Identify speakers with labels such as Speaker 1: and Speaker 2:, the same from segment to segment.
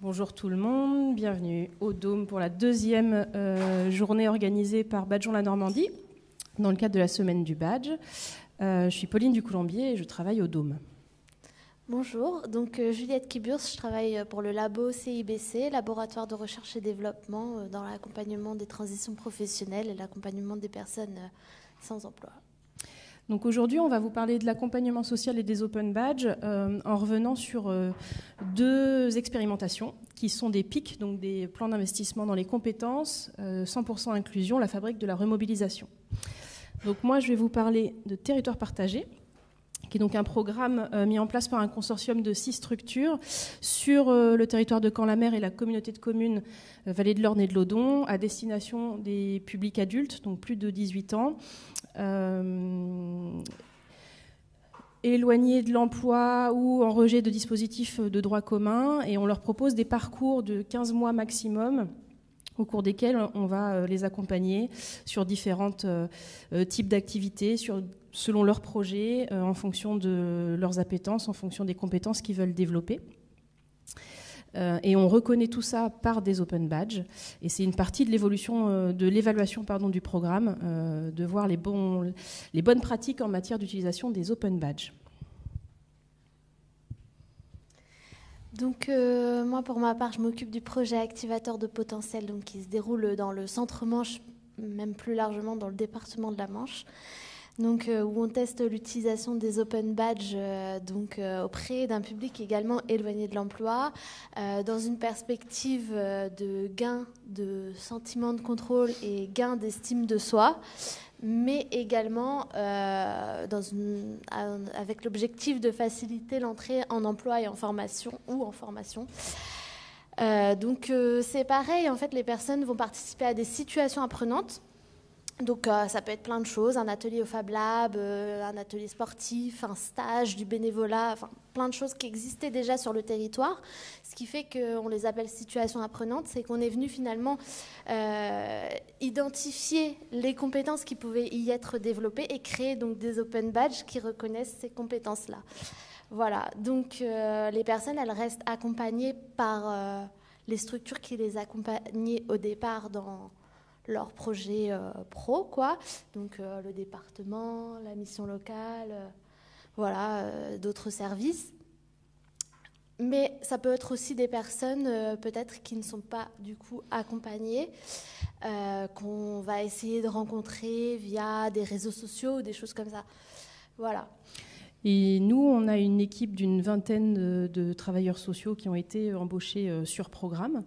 Speaker 1: Bonjour tout le monde, bienvenue au Dôme pour la deuxième journée organisée par Badgeons la Normandie dans le cadre de la semaine du badge. Je suis Pauline Ducoulombier et je travaille au Dôme.
Speaker 2: Bonjour, donc Juliette Kiburs, je travaille pour le labo CIBC, Laboratoire de recherche et développement dans l'accompagnement des transitions professionnelles et l'accompagnement des personnes sans emploi.
Speaker 1: Donc aujourd'hui, on va vous parler de l'accompagnement social et des open badges en revenant sur deux expérimentations qui sont des PIC, donc des plans d'investissement dans les compétences, 100% inclusion, la fabrique de la remobilisation. Donc moi, je vais vous parler de territoire partagé, qui est donc un programme mis en place par un consortium de 6 structures sur le territoire de Caen-la-Mer et la communauté de communes Vallée de l'Orne et de l'Odon, à destination des publics adultes, donc plus de 18 ans, éloignés de l'emploi ou en rejet de dispositifs de droit commun, et on leur propose des parcours de 15 mois maximum, au cours desquels on va les accompagner sur différents types d'activités, selon leurs projets, en fonction de leurs appétences, en fonction des compétences qu'ils veulent développer. Et on reconnaît tout ça par des open badges. Et c'est une partie de l'évaluation du programme, de voir les bonnes pratiques en matière d'utilisation des open badges.
Speaker 2: Donc moi, pour ma part, je m'occupe du projet activateur de potentiel donc, qui se déroule dans le centre-Manche, même plus largement dans le département de la Manche. Donc, où on teste l'utilisation des open badges auprès d'un public également éloigné de l'emploi, dans une perspective de gain de sentiment de contrôle et gain d'estime de soi, mais également avec l'objectif de faciliter l'entrée en emploi et en formation ou en formation. C'est pareil, en fait, les personnes vont participer à des situations apprenantes. Donc ça peut être plein de choses, un atelier au Fab Lab, un atelier sportif, un stage, du bénévolat, enfin plein de choses qui existaient déjà sur le territoire. Ce qui fait qu'on les appelle situations apprenantes, c'est qu'on est venu finalement identifier les compétences qui pouvaient y être développées et créer donc des open badges qui reconnaissent ces compétences-là. Voilà, donc les personnes, elles restent accompagnées par les structures qui les accompagnaient au départ dans leur projet pro, quoi. Donc le département, la mission locale, d'autres services. Mais ça peut être aussi des personnes peut-être qui ne sont pas du coup accompagnées, qu'on va essayer de rencontrer via des réseaux sociaux ou des choses comme ça. Voilà.
Speaker 1: Et nous, on a une équipe d'une vingtaine de travailleurs sociaux qui ont été embauchés sur programme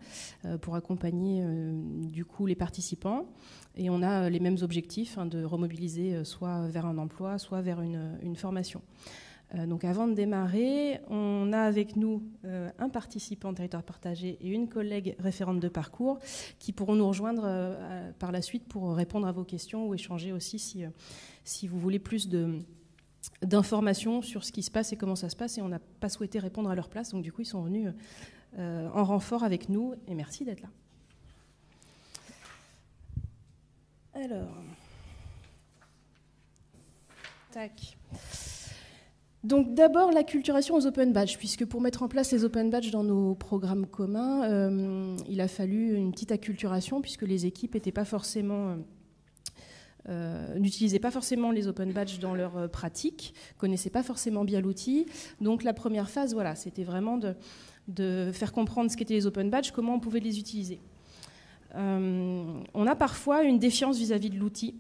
Speaker 1: pour accompagner du coup les participants. Et on a les mêmes objectifs, de remobiliser soit vers un emploi, soit vers une formation. Donc avant de démarrer, on a avec nous un participant de territoire partagé et une collègue référente de parcours qui pourront nous rejoindre par la suite pour répondre à vos questions ou échanger aussi si vous voulez plus d'informations sur ce qui se passe et comment ça se passe, et on n'a pas souhaité répondre à leur place, donc du coup ils sont venus en renfort avec nous, et merci d'être là. Alors, tac. Donc d'abord l'acculturation aux open badges, puisque pour mettre en place les open badges dans nos programmes communs, il a fallu une petite acculturation, puisque les équipes n'étaient pas forcément... n'utilisaient pas forcément les open badges dans leur pratique, connaissaient pas forcément bien l'outil. Donc la première phase, c'était vraiment de faire comprendre ce qu'étaient les open badges, comment on pouvait les utiliser. On a parfois une défiance vis-à-vis de l'outil,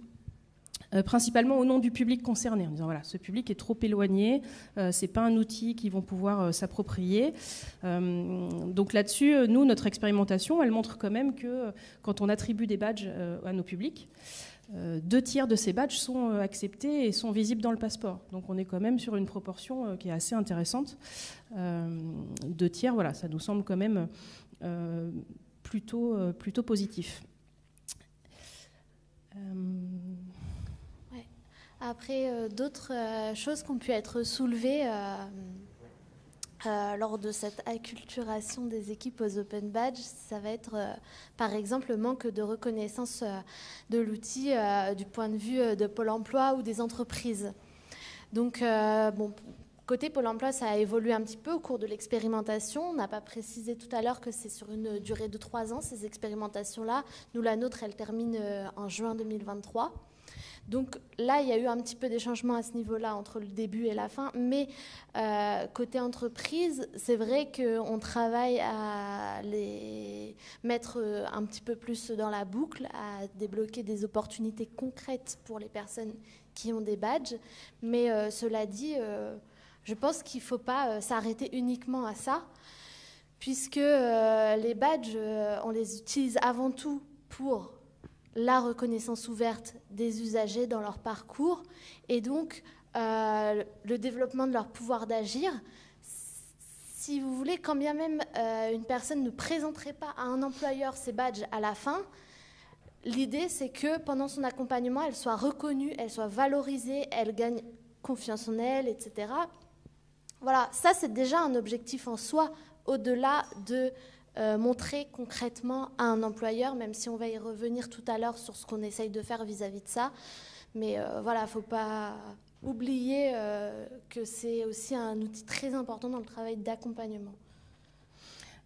Speaker 1: principalement au nom du public concerné, en disant ce public est trop éloigné, c'est pas un outil qu'ils vont pouvoir s'approprier. Donc là-dessus, nous, notre expérimentation, elle montre quand même que quand on attribue des badges à nos publics, 2/3 de ces badges sont acceptés et sont visibles dans le passeport. Donc on est quand même sur une proportion qui est assez intéressante. 2/3, ça nous semble quand même plutôt positif.
Speaker 2: Ouais. Après, d'autres choses qui ont pu être soulevées lors de cette acculturation des équipes aux open badges, ça va être par exemple le manque de reconnaissance de l'outil du point de vue de Pôle emploi ou des entreprises. Donc Côté Pôle emploi, ça a évolué un petit peu au cours de l'expérimentation. On n'a pas précisé tout à l'heure que c'est sur une durée de 3 ans, ces expérimentations-là. Nous, la nôtre, elle termine en juin 2023. Donc là, il y a eu un petit peu des changements à ce niveau-là entre le début et la fin. Mais côté entreprise, c'est vrai qu'on travaille à les mettre un petit peu plus dans la boucle, à débloquer des opportunités concrètes pour les personnes qui ont des badges. Mais cela dit, je pense qu'il ne faut pas s'arrêter uniquement à ça, puisque les badges, on les utilise avant tout pour la reconnaissance ouverte des usagers dans leur parcours et donc le développement de leur pouvoir d'agir. Si vous voulez, quand bien même une personne ne présenterait pas à un employeur ses badges à la fin, l'idée c'est que pendant son accompagnement, elle soit reconnue, elle soit valorisée, elle gagne confiance en elle, etc. Voilà, ça c'est déjà un objectif en soi, au-delà de montrer concrètement à un employeur, même si on va y revenir tout à l'heure sur ce qu'on essaye de faire vis-à-vis de ça. Mais voilà, il ne faut pas oublier que c'est aussi un outil très important dans le travail d'accompagnement.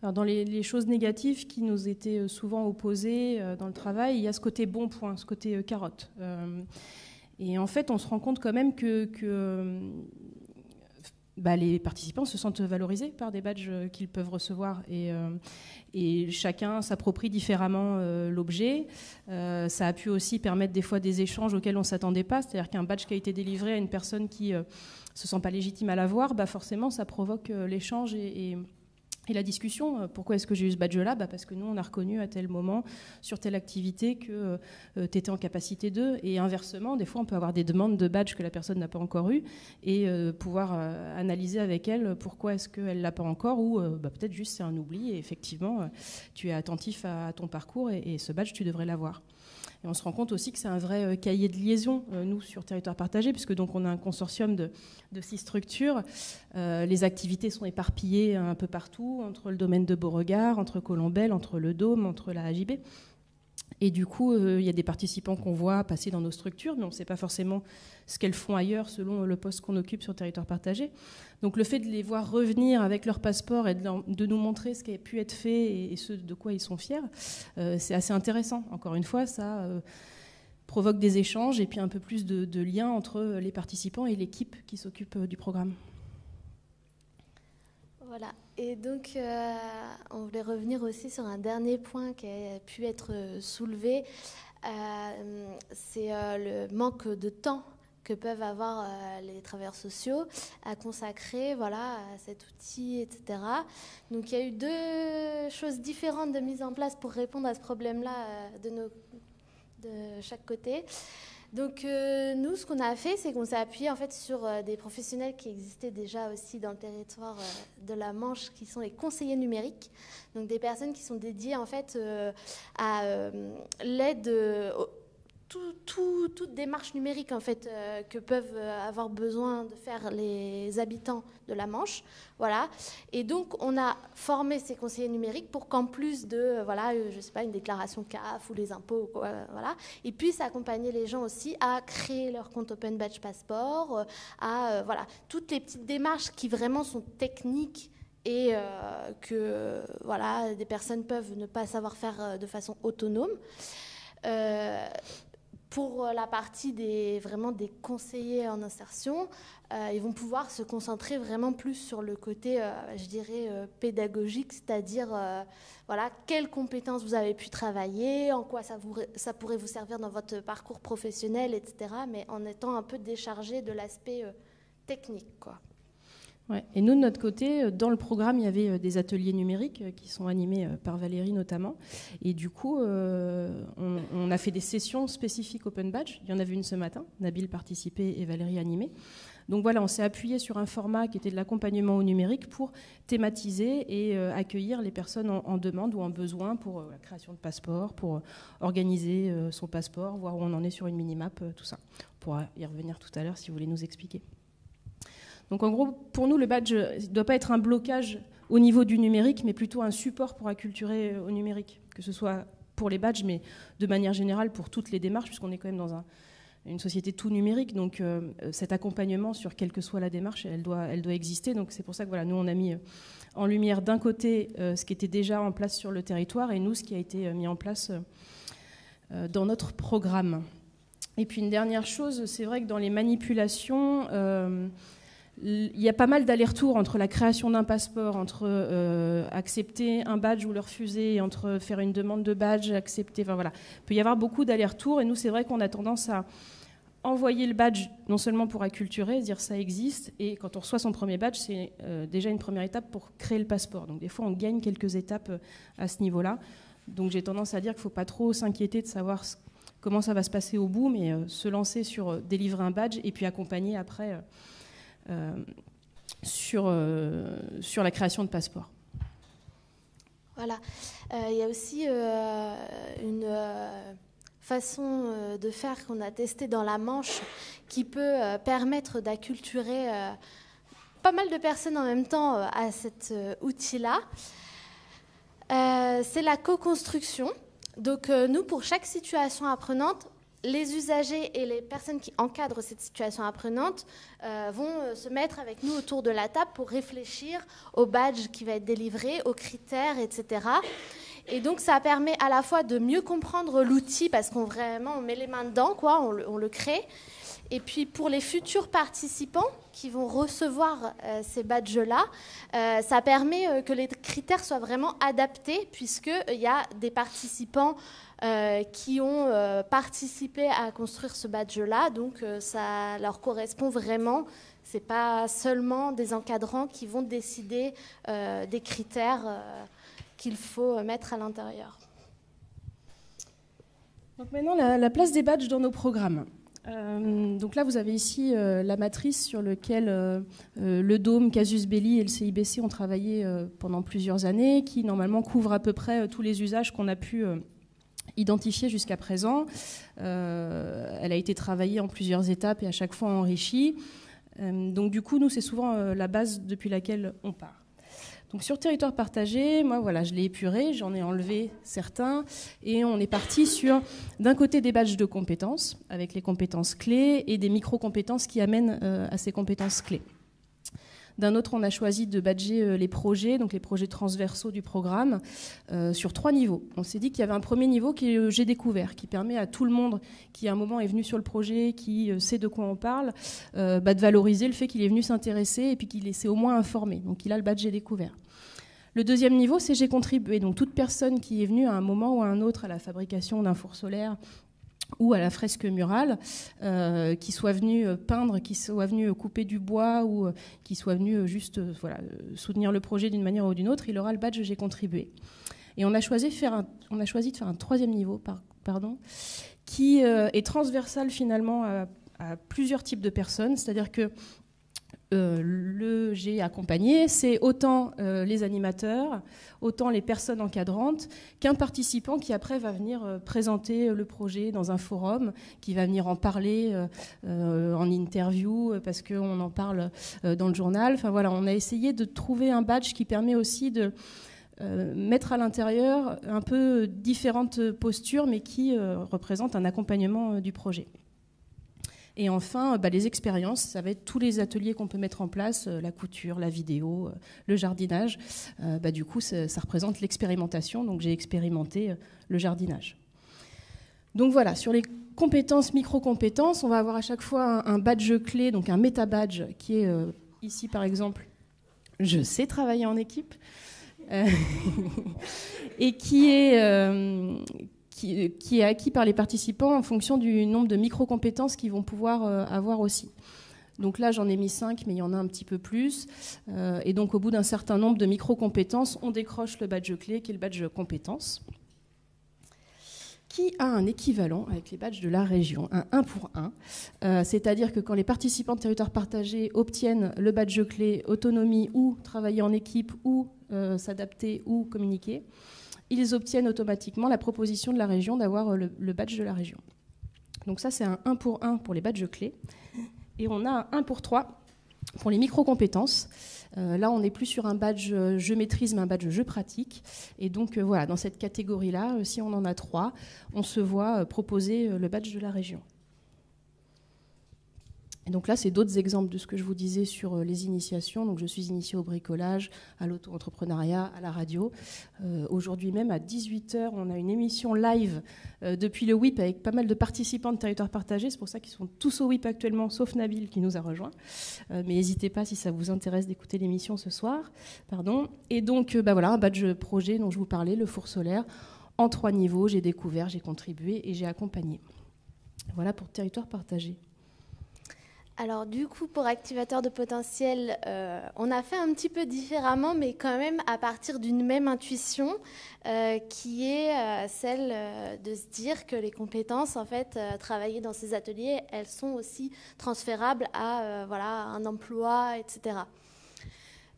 Speaker 1: Alors dans les choses négatives qui nous étaient souvent opposées dans le travail, il y a ce côté bon point, ce côté carotte. Et en fait, on se rend compte quand même que les participants se sentent valorisés par des badges qu'ils peuvent recevoir et chacun s'approprie différemment l'objet. Ça a pu aussi permettre des fois des échanges auxquels on ne s'attendait pas, c'est-à-dire qu'un badge qui a été délivré à une personne qui ne se sent pas légitime à l'avoir, forcément ça provoque l'échange et la discussion. Pourquoi est-ce que j'ai eu ce badge-là ? Parce que nous, on a reconnu à tel moment, sur telle activité, que tu étais en capacité de. Et inversement, des fois, on peut avoir des demandes de badge que la personne n'a pas encore eu et pouvoir analyser avec elle pourquoi est-ce qu'elle ne l'a pas encore ou peut-être juste c'est un oubli et effectivement, tu es attentif à ton parcours et ce badge, tu devrais l'avoir. Et on se rend compte aussi que c'est un vrai cahier de liaison, nous, sur Territoire Partagé, puisque donc on a un consortium de 6 structures. Les activités sont éparpillées un peu partout, entre le domaine de Beauregard, entre Colombelles, entre le Dôme, entre la AJB. Et du coup, il y a des participants qu'on voit passer dans nos structures, mais on ne sait pas forcément ce qu'elles font ailleurs selon le poste qu'on occupe sur Territoire Partagé. Donc le fait de les voir revenir avec leur passeport et de nous montrer ce qui a pu être fait et ce de quoi ils sont fiers, c'est assez intéressant. Encore une fois, ça provoque des échanges et puis un peu plus de liens entre les participants et l'équipe qui s'occupe du programme.
Speaker 2: Voilà. Et donc, on voulait revenir aussi sur un dernier point qui a pu être soulevé. C'est le manque de temps que peuvent avoir les travailleurs sociaux à consacrer à cet outil, etc. Donc, il y a eu 2 choses différentes de mise en place pour répondre à ce problème-là de chaque côté. Donc nous, ce qu'on a fait, c'est qu'on s'est appuyé en fait sur des professionnels qui existaient déjà aussi dans le territoire de la Manche, qui sont les conseillers numériques. Donc des personnes qui sont dédiées en fait à l'aide, toute démarche numérique en fait que peuvent avoir besoin de faire les habitants de la Manche. Voilà. Et donc on a formé ces conseillers numériques pour qu'en plus de je sais pas, une déclaration CAF ou les impôts, ils puissent accompagner les gens aussi à créer leur compte Open Badge Passport, à toutes les petites démarches qui vraiment sont techniques et que des personnes peuvent ne pas savoir faire de façon autonome. Pour la partie des conseillers en insertion, ils vont pouvoir se concentrer vraiment plus sur le côté, pédagogique, c'est-à-dire quelles compétences vous avez pu travailler, en quoi ça pourrait vous servir dans votre parcours professionnel, etc., mais en étant un peu déchargé de l'aspect technique, quoi.
Speaker 1: Ouais. Et nous, de notre côté, dans le programme, il y avait des ateliers numériques qui sont animés par Valérie notamment. Et du coup, on a fait des sessions spécifiques Open Badge. Il y en avait une ce matin. Nabil participait et Valérie animait. Donc voilà, on s'est appuyé sur un format qui était de l'accompagnement au numérique pour thématiser et accueillir les personnes en demande ou en besoin pour la création de passeport, pour organiser son passeport, voir où on en est sur une minimap, tout ça. On pourra y revenir tout à l'heure si vous voulez nous expliquer. Donc en gros, pour nous, le badge ne doit pas être un blocage au niveau du numérique, mais plutôt un support pour acculturer au numérique, que ce soit pour les badges, mais de manière générale pour toutes les démarches, puisqu'on est quand même dans une société tout numérique, donc cet accompagnement sur quelle que soit la démarche, elle doit exister. Donc c'est pour ça que voilà, nous on a mis en lumière d'un côté ce qui était déjà en place sur le territoire et nous ce qui a été mis en place dans notre programme. Et puis une dernière chose, c'est vrai que dans les manipulations, il y a pas mal d'allers-retours entre la création d'un passeport, entre accepter un badge ou le refuser, entre faire une demande de badge, accepter, enfin voilà. Il peut y avoir beaucoup d'allers-retours et nous c'est vrai qu'on a tendance à envoyer le badge non seulement pour acculturer, dire ça existe, et quand on reçoit son premier badge, c'est déjà une première étape pour créer le passeport. Donc des fois on gagne quelques étapes à ce niveau-là. Donc j'ai tendance à dire qu'il ne faut pas trop s'inquiéter de savoir comment ça va se passer au bout, mais se lancer sur délivrer un badge et puis accompagner après sur la création de passeports.
Speaker 2: Voilà. Il y a aussi une façon de faire qu'on a testé dans la Manche qui peut permettre d'acculturer pas mal de personnes en même temps à cet outil-là. C'est la co-construction. Donc nous, pour chaque situation apprenante, les usagers et les personnes qui encadrent cette situation apprenante vont se mettre avec nous autour de la table pour réfléchir au badge qui va être délivré, aux critères, etc. Et donc ça permet à la fois de mieux comprendre l'outil parce qu'on met les mains dedans, quoi, on le crée. Et puis pour les futurs participants qui vont recevoir ces badges-là, ça permet que les critères soient vraiment adaptés puisqu'il y a des participants qui ont participé à construire ce badge-là. Donc ça leur correspond vraiment. Ce n'est pas seulement des encadrants qui vont décider des critères qu'il faut mettre à l'intérieur.
Speaker 1: Donc maintenant, la place des badges dans nos programmes. Donc là, vous avez ici la matrice sur laquelle le Dôme, Casus Belli et le CIBC ont travaillé pendant plusieurs années, qui normalement couvre à peu près tous les usages qu'on a pu identifier jusqu'à présent. Elle a été travaillée en plusieurs étapes et à chaque fois enrichie. Donc du coup, nous, c'est souvent la base depuis laquelle on part. Donc sur territoire partagé, moi voilà, je l'ai épuré, j'en ai enlevé certains et on est parti sur d'un côté des badges de compétences avec les compétences clés et des micro-compétences qui amènent à ces compétences clés. D'un autre, on a choisi de badger les projets, donc les projets transversaux du programme, sur 3 niveaux. On s'est dit qu'il y avait un premier niveau qui est J'ai découvert, qui permet à tout le monde qui à un moment est venu sur le projet, qui sait de quoi on parle, de valoriser le fait qu'il est venu s'intéresser et puis qu'il s'est au moins informé. Donc il a le badge J'ai découvert. Le deuxième niveau, c'est J'ai contribué. Donc toute personne qui est venue à un moment ou à un autre à la fabrication d'un four solaire ou à la fresque murale, qui soit venu peindre, qui soit venu couper du bois ou qui soit venu juste soutenir le projet d'une manière ou d'une autre, il aura le badge J'ai contribué. Et on a choisi de faire un troisième niveau, qui est transversal finalement à plusieurs types de personnes, c'est-à-dire que le J'ai accompagné, c'est autant les animateurs, autant les personnes encadrantes qu'un participant qui après va venir présenter le projet dans un forum, qui va venir en parler en interview parce qu'on en parle dans le journal. Enfin voilà, on a essayé de trouver un badge qui permet aussi de mettre à l'intérieur un peu différentes postures mais qui représentent un accompagnement du projet. Et enfin, les expériences, ça va être tous les ateliers qu'on peut mettre en place, la couture, la vidéo, le jardinage. Du coup, ça représente l'expérimentation. Donc, j'ai expérimenté le jardinage. Donc voilà, sur les compétences, micro-compétences, on va avoir à chaque fois un badge clé, donc un méta-badge, qui est ici, par exemple, je sais travailler en équipe, et qui est acquis par les participants en fonction du nombre de micro-compétences qu'ils vont pouvoir avoir aussi. Donc là, j'en ai mis 5, mais il y en a un petit peu plus. Et donc, au bout d'un certain nombre de micro-compétences, on décroche le badge clé, qui est le badge compétences, qui a un équivalent avec les badges de la région, un 1 pour 1. C'est-à-dire que quand les participants de territoire partagé obtiennent le badge clé autonomie ou travailler en équipe ou s'adapter ou communiquer, ils obtiennent automatiquement la proposition de la région d'avoir le badge de la région. Donc ça, c'est un 1 pour 1 pour les badges clés. Et on a un 1 pour 3 pour les micro-compétences. Là, on n'est plus sur un badge je maîtrise, mais un badge je pratique. Et donc, voilà, dans cette catégorie-là, si on en a 3, on se voit proposer le badge de la région. Et donc là, c'est d'autres exemples de ce que je vous disais sur les initiations. Donc je suis initiée au bricolage, à l'auto-entrepreneuriat, à la radio. Aujourd'hui même, à 18h, on a une émission live depuis le WIP avec pas mal de participants de Territoire Partagé. C'est pour ça qu'ils sont tous au WIP actuellement, sauf Nabil qui nous a rejoints. Mais n'hésitez pas si ça vous intéresse d'écouter l'émission ce soir. Pardon. Et donc, voilà, un badge projet dont je vous parlais, le four solaire. En 3 niveaux, j'ai découvert, j'ai contribué et j'ai accompagné. Voilà pour Territoire Partagé.
Speaker 2: Alors du coup, pour activateur de potentiel, on a fait un petit peu différemment, mais quand même à partir d'une même intuition, qui est celle de se dire que les compétences, en fait, travaillées dans ces ateliers, elles sont aussi transférables à voilà, un emploi, etc.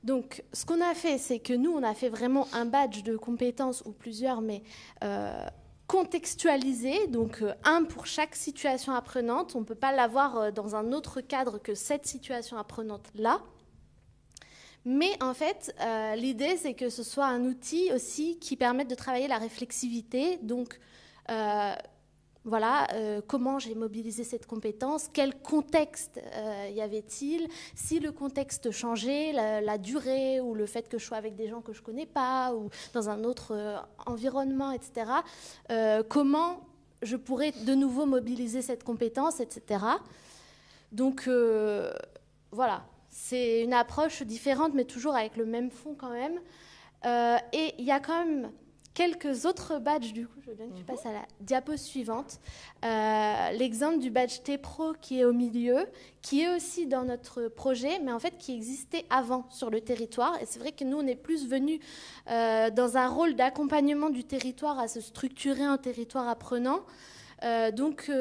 Speaker 2: Donc, ce qu'on a fait, c'est que nous, on a fait vraiment un badge de compétences, ou plusieurs, mais contextualisé, donc un pour chaque situation apprenante. On ne peut pas l'avoir dans un autre cadre que cette situation apprenante-là. Mais en fait, l'idée, c'est que ce soit un outil aussi qui permette de travailler la réflexivité. Donc, voilà, comment j'ai mobilisé cette compétence, quel contexte y avait-il, si le contexte changeait, la durée ou le fait que je sois avec des gens que je ne connais pas ou dans un autre environnement, etc. Comment je pourrais de nouveau mobiliser cette compétence, etc. Donc, voilà, c'est une approche différente, mais toujours avec le même fond quand même. Et il y a quand même quelques autres badges, du coup, je veux bien que tu passes à la diapo suivante. L'exemple du badge T-Pro qui est au milieu, qui est aussi dans notre projet, mais en fait qui existait avant sur le territoire. Et c'est vrai que nous, on est plus venus dans un rôle d'accompagnement du territoire à se structurer un territoire apprenant. Donc,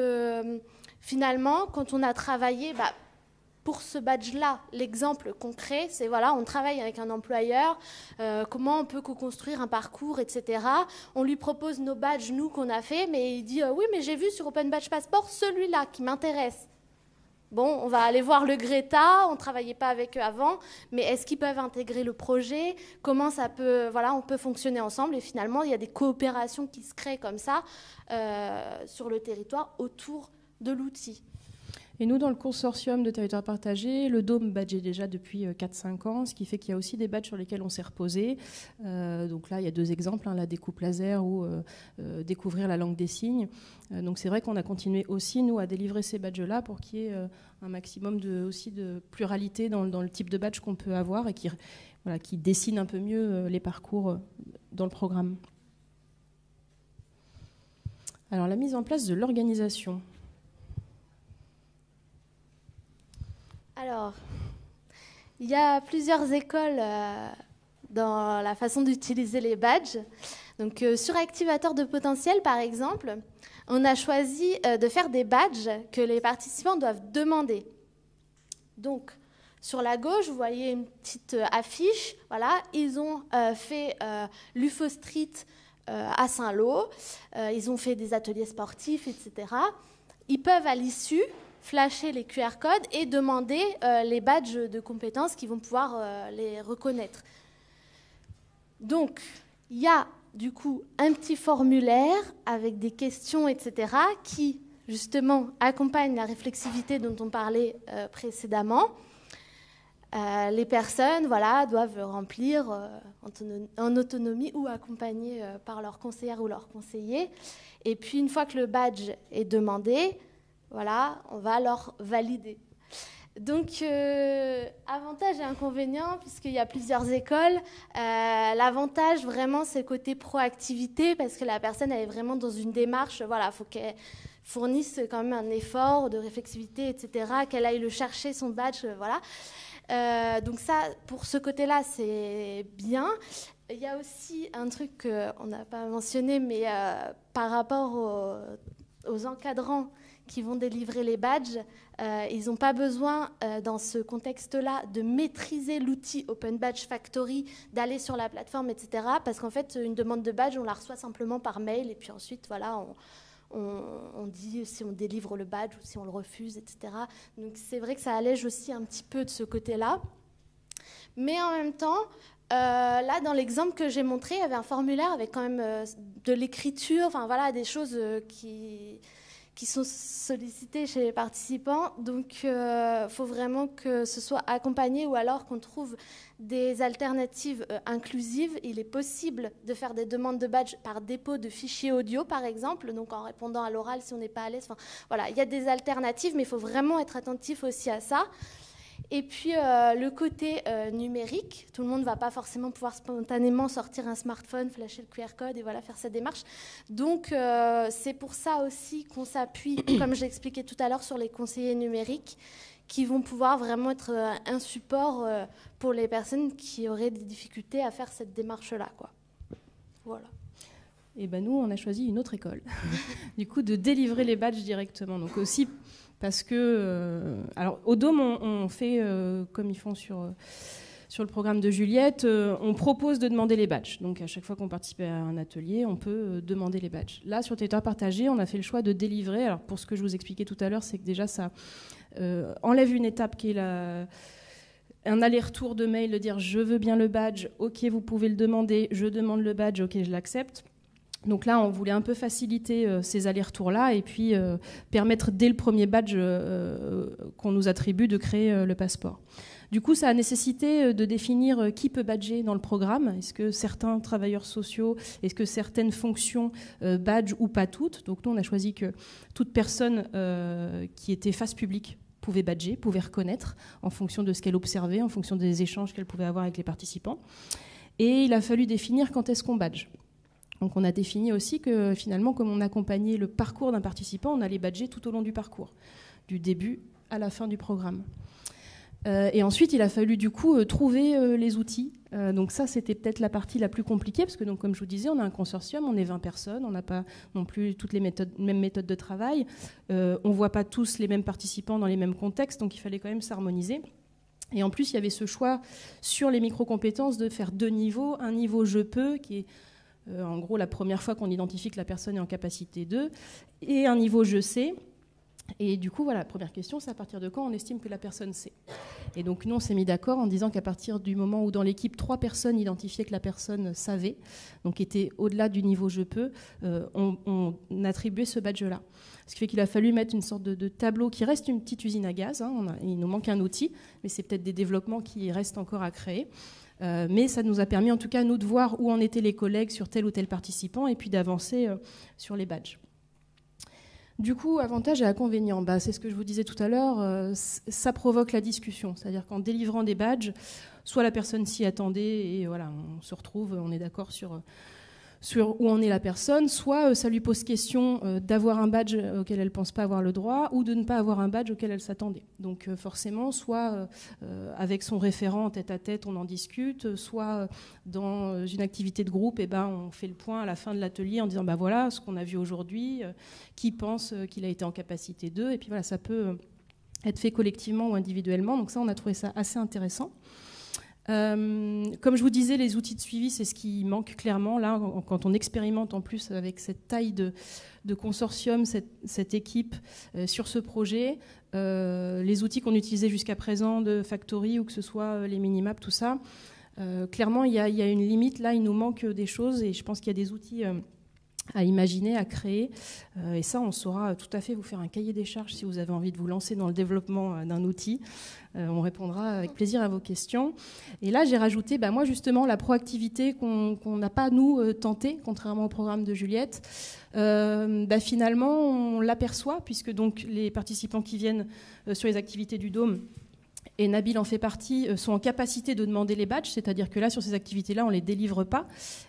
Speaker 2: finalement, quand on a travaillé... pour ce badge-là, l'exemple concret, c'est voilà, on travaille avec un employeur, comment on peut co-construire un parcours, etc. On lui propose nos badges, nous, qu'on a fait, mais il dit oui, mais j'ai vu sur Open Badge Passport celui-là qui m'intéresse. Bon, on va aller voir le Greta, on ne travaillait pas avec eux avant, mais est-ce qu'ils peuvent intégrer le projet? Comment ça peut, voilà, on peut fonctionner ensemble? Et finalement, il y a des coopérations qui se créent comme ça sur le territoire autour de l'outil.
Speaker 1: Et nous, dans le consortium de territoire partagé, le Dôme badge déjà depuis 4-5 ans, ce qui fait qu'il y a aussi des badges sur lesquels on s'est reposé. Donc là, il y a 2 exemples, la découpe laser ou découvrir la langue des signes. Donc c'est vrai qu'on a continué aussi, nous, à délivrer ces badges-là pour qu'il y ait un maximum aussi de pluralité dans le type de badge qu'on peut avoir et qui dessine un peu mieux les parcours dans le programme. Alors, la mise en place de l'organisation.
Speaker 2: Alors, il y a plusieurs écoles dans la façon d'utiliser les badges. Donc, sur activateur de potentiel, par exemple, on a choisi de faire des badges que les participants doivent demander. Donc, sur la gauche, vous voyez une petite affiche. Voilà, ils ont fait l'UFO Street à Saint-Lô. Ils ont fait des ateliers sportifs, etc. Ils peuvent, à l'issue, flasher les QR codes et demander les badges de compétences qui vont pouvoir les reconnaître. Donc, il y a du coup un petit formulaire avec des questions, etc., qui, justement, accompagnent la réflexivité dont on parlait précédemment. Les personnes doivent remplir en autonomie ou accompagnées par leur conseillère ou leur conseiller. Et puis, une fois que le badge est demandé, on va leur valider. Donc, avantages et inconvénients, puisqu'il y a plusieurs écoles. L'avantage, vraiment, c'est le côté proactivité, parce que la personne, elle est vraiment dans une démarche, il faut qu'elle fournisse quand même un effort de réflexivité, etc., qu'elle aille le chercher, son badge, donc ça, pour ce côté-là, c'est bien. Il y a aussi un truc qu'on n'a pas mentionné, mais par rapport aux encadrants qui vont délivrer les badges, ils n'ont pas besoin, dans ce contexte-là, de maîtriser l'outil Open Badge Factory, d'aller sur la plateforme, etc. Parce qu'en fait, une demande de badge, on la reçoit simplement par mail, et puis ensuite, on dit si on délivre le badge ou si on le refuse, etc. Donc c'est vrai que ça allège aussi un petit peu de ce côté-là. Mais en même temps, là, dans l'exemple que j'ai montré, il y avait un formulaire avec quand même de l'écriture, des choses qui sont sollicités chez les participants. Donc, il faut vraiment que ce soit accompagné ou alors qu'on trouve des alternatives inclusives. Il est possible de faire des demandes de badge par dépôt de fichiers audio, par exemple, donc en répondant à l'oral si on n'est pas à l'aise. Enfin, voilà, il y a des alternatives, mais il faut vraiment être attentif aussi à ça. Et puis, le côté numérique, tout le monde ne va pas forcément pouvoir spontanément sortir un smartphone, flasher le QR code et voilà, faire sa démarche. Donc, c'est pour ça aussi qu'on s'appuie, comme je l'expliquais tout à l'heure, sur les conseillers numériques qui vont pouvoir vraiment être un support pour les personnes qui auraient des difficultés à faire cette démarche-là, quoi. Voilà.
Speaker 1: Et ben nous, on a choisi une autre école, du coup, de délivrer les badges directement. Donc aussi parce que, alors au Dôme, on fait comme ils font sur le programme de Juliette, on propose de demander les badges. Donc à chaque fois qu'on participe à un atelier, on peut demander les badges. Là, sur Territoire partagé, on a fait le choix de délivrer. Alors pour ce que je vous expliquais tout à l'heure, c'est que déjà ça enlève une étape qui est un aller-retour de mail, de dire je veux bien le badge, ok, vous pouvez le demander, je demande le badge, ok, je l'accepte. Donc là, on voulait un peu faciliter ces allers-retours-là et puis permettre dès le premier badge qu'on nous attribue de créer le passeport. Du coup, ça a nécessité de définir qui peut badger dans le programme. Est-ce que certains travailleurs sociaux, est-ce que certaines fonctions badgent ou pas toutes? Donc nous, on a choisi que toute personne qui était face publique pouvait badger, pouvait reconnaître en fonction de ce qu'elle observait, en fonction des échanges qu'elle pouvait avoir avec les participants. Et il a fallu définir quand est-ce qu'on badge. Donc on a défini aussi que finalement, comme on accompagnait le parcours d'un participant, on allait badger tout au long du parcours, du début à la fin du programme. Et ensuite, il a fallu du coup trouver les outils. Donc ça, c'était peut-être la partie la plus compliquée, parce que donc, comme je vous disais, on a un consortium, on est 20 personnes, on n'a pas non plus toutes les mêmes méthodes de travail, on ne voit pas tous les mêmes participants dans les mêmes contextes, donc il fallait quand même s'harmoniser. Et en plus, il y avait ce choix sur les micro-compétences de faire 2 niveaux, un niveau « je peux », qui est en gros la première fois qu'on identifie que la personne est en capacité de, et un niveau « je sais ». Et du coup, voilà, première question, c'est à partir de quand on estime que la personne sait. Et donc nous, on s'est mis d'accord en disant qu'à partir du moment où dans l'équipe, 3 personnes identifiaient que la personne savait, donc était au-delà du niveau « je peux », on attribuait ce badge-là. Ce qui fait qu'il a fallu mettre une sorte de tableau qui reste une petite usine à gaz. Il nous manque un outil, mais c'est peut-être des développements qui restent encore à créer. Mais ça nous a permis en tout cas, nous, de voir où en étaient les collègues sur tel ou tel participant et puis d'avancer sur les badges. Du coup, avantages et inconvénients, c'est ce que je vous disais tout à l'heure, ça provoque la discussion. C'est-à-dire qu'en délivrant des badges, soit la personne s'y attendait et voilà, on se retrouve, on est d'accord sur où en est la personne, soit ça lui pose question d'avoir un badge auquel elle ne pense pas avoir le droit ou de ne pas avoir un badge auquel elle s'attendait. Donc forcément, soit avec son référent tête-à-tête, on en discute, soit dans une activité de groupe, on fait le point à la fin de l'atelier en disant voilà ce qu'on a vu aujourd'hui, qui pense qu'il a été en capacité d'eux, et puis voilà, ça peut être fait collectivement ou individuellement. Donc ça, on a trouvé ça assez intéressant. Comme je vous disais, les outils de suivi, c'est ce qui manque clairement. Là, quand on expérimente en plus avec cette taille de consortium, cette équipe sur ce projet, les outils qu'on utilisait jusqu'à présent de Factory ou que ce soit les Minimaps, tout ça, clairement, il y a une limite. Là, il nous manque des choses et je pense qu'il y a des outils à imaginer, à créer. Et ça, on saura tout à fait vous faire un cahier des charges si vous avez envie de vous lancer dans le développement d'un outil. On répondra avec plaisir à vos questions. Et là, j'ai rajouté, moi, justement, la proactivité qu'on n'a pas, nous, tenté, contrairement au programme de Juliette. Finalement, on l'aperçoit, puisque donc, les participants qui viennent sur les activités du Dôme, et Nabil en fait partie, sont en capacité de demander les badges, c'est-à-dire que là, sur ces activités-là, on ne les délivre pas,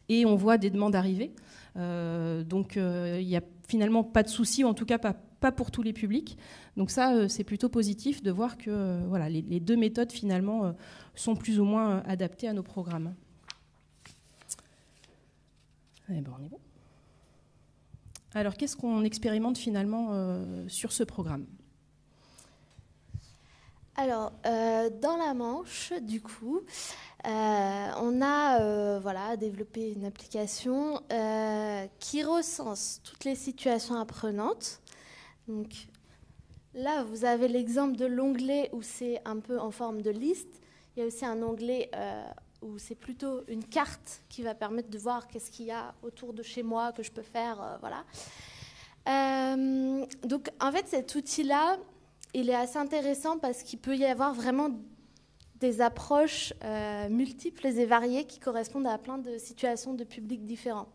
Speaker 1: et on voit des demandes arriver. Donc il n'y a finalement pas de souci, ou en tout cas pas pour tous les publics. Donc ça, c'est plutôt positif de voir que voilà, les 2 méthodes finalement sont plus ou moins adaptées à nos programmes. On est bon. Alors qu'est-ce qu'on expérimente finalement sur ce programme ?
Speaker 2: Alors, dans la Manche, du coup, on a développé une application qui recense toutes les situations apprenantes. Donc, là, vous avez l'exemple de l'onglet où c'est un peu en forme de liste. Il y a aussi un onglet où c'est plutôt une carte qui va permettre de voir qu'est-ce qu'il y a autour de chez moi que je peux faire. Voilà. Donc, en fait, cet outil-là, il est assez intéressant parce qu'il peut y avoir vraiment des approches multiples et variées qui correspondent à plein de situations de publics différents.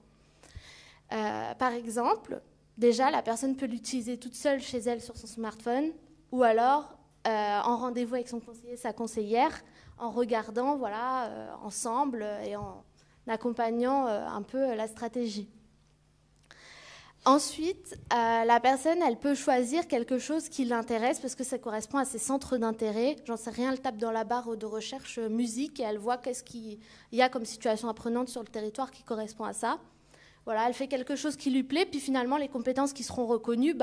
Speaker 2: Par exemple, déjà, la personne peut l'utiliser toute seule chez elle sur son smartphone ou alors en rendez-vous avec son conseiller, sa conseillère, en regardant ensemble et en accompagnant un peu la stratégie. Ensuite, la personne, elle peut choisir quelque chose qui l'intéresse parce que ça correspond à ses centres d'intérêt. J'en sais rien, elle tape dans la barre de recherche musique et elle voit qu'est-ce qu'il y a comme situation apprenante sur le territoire qui correspond à ça. Voilà, elle fait quelque chose qui lui plaît, puis finalement, les compétences qui seront reconnues,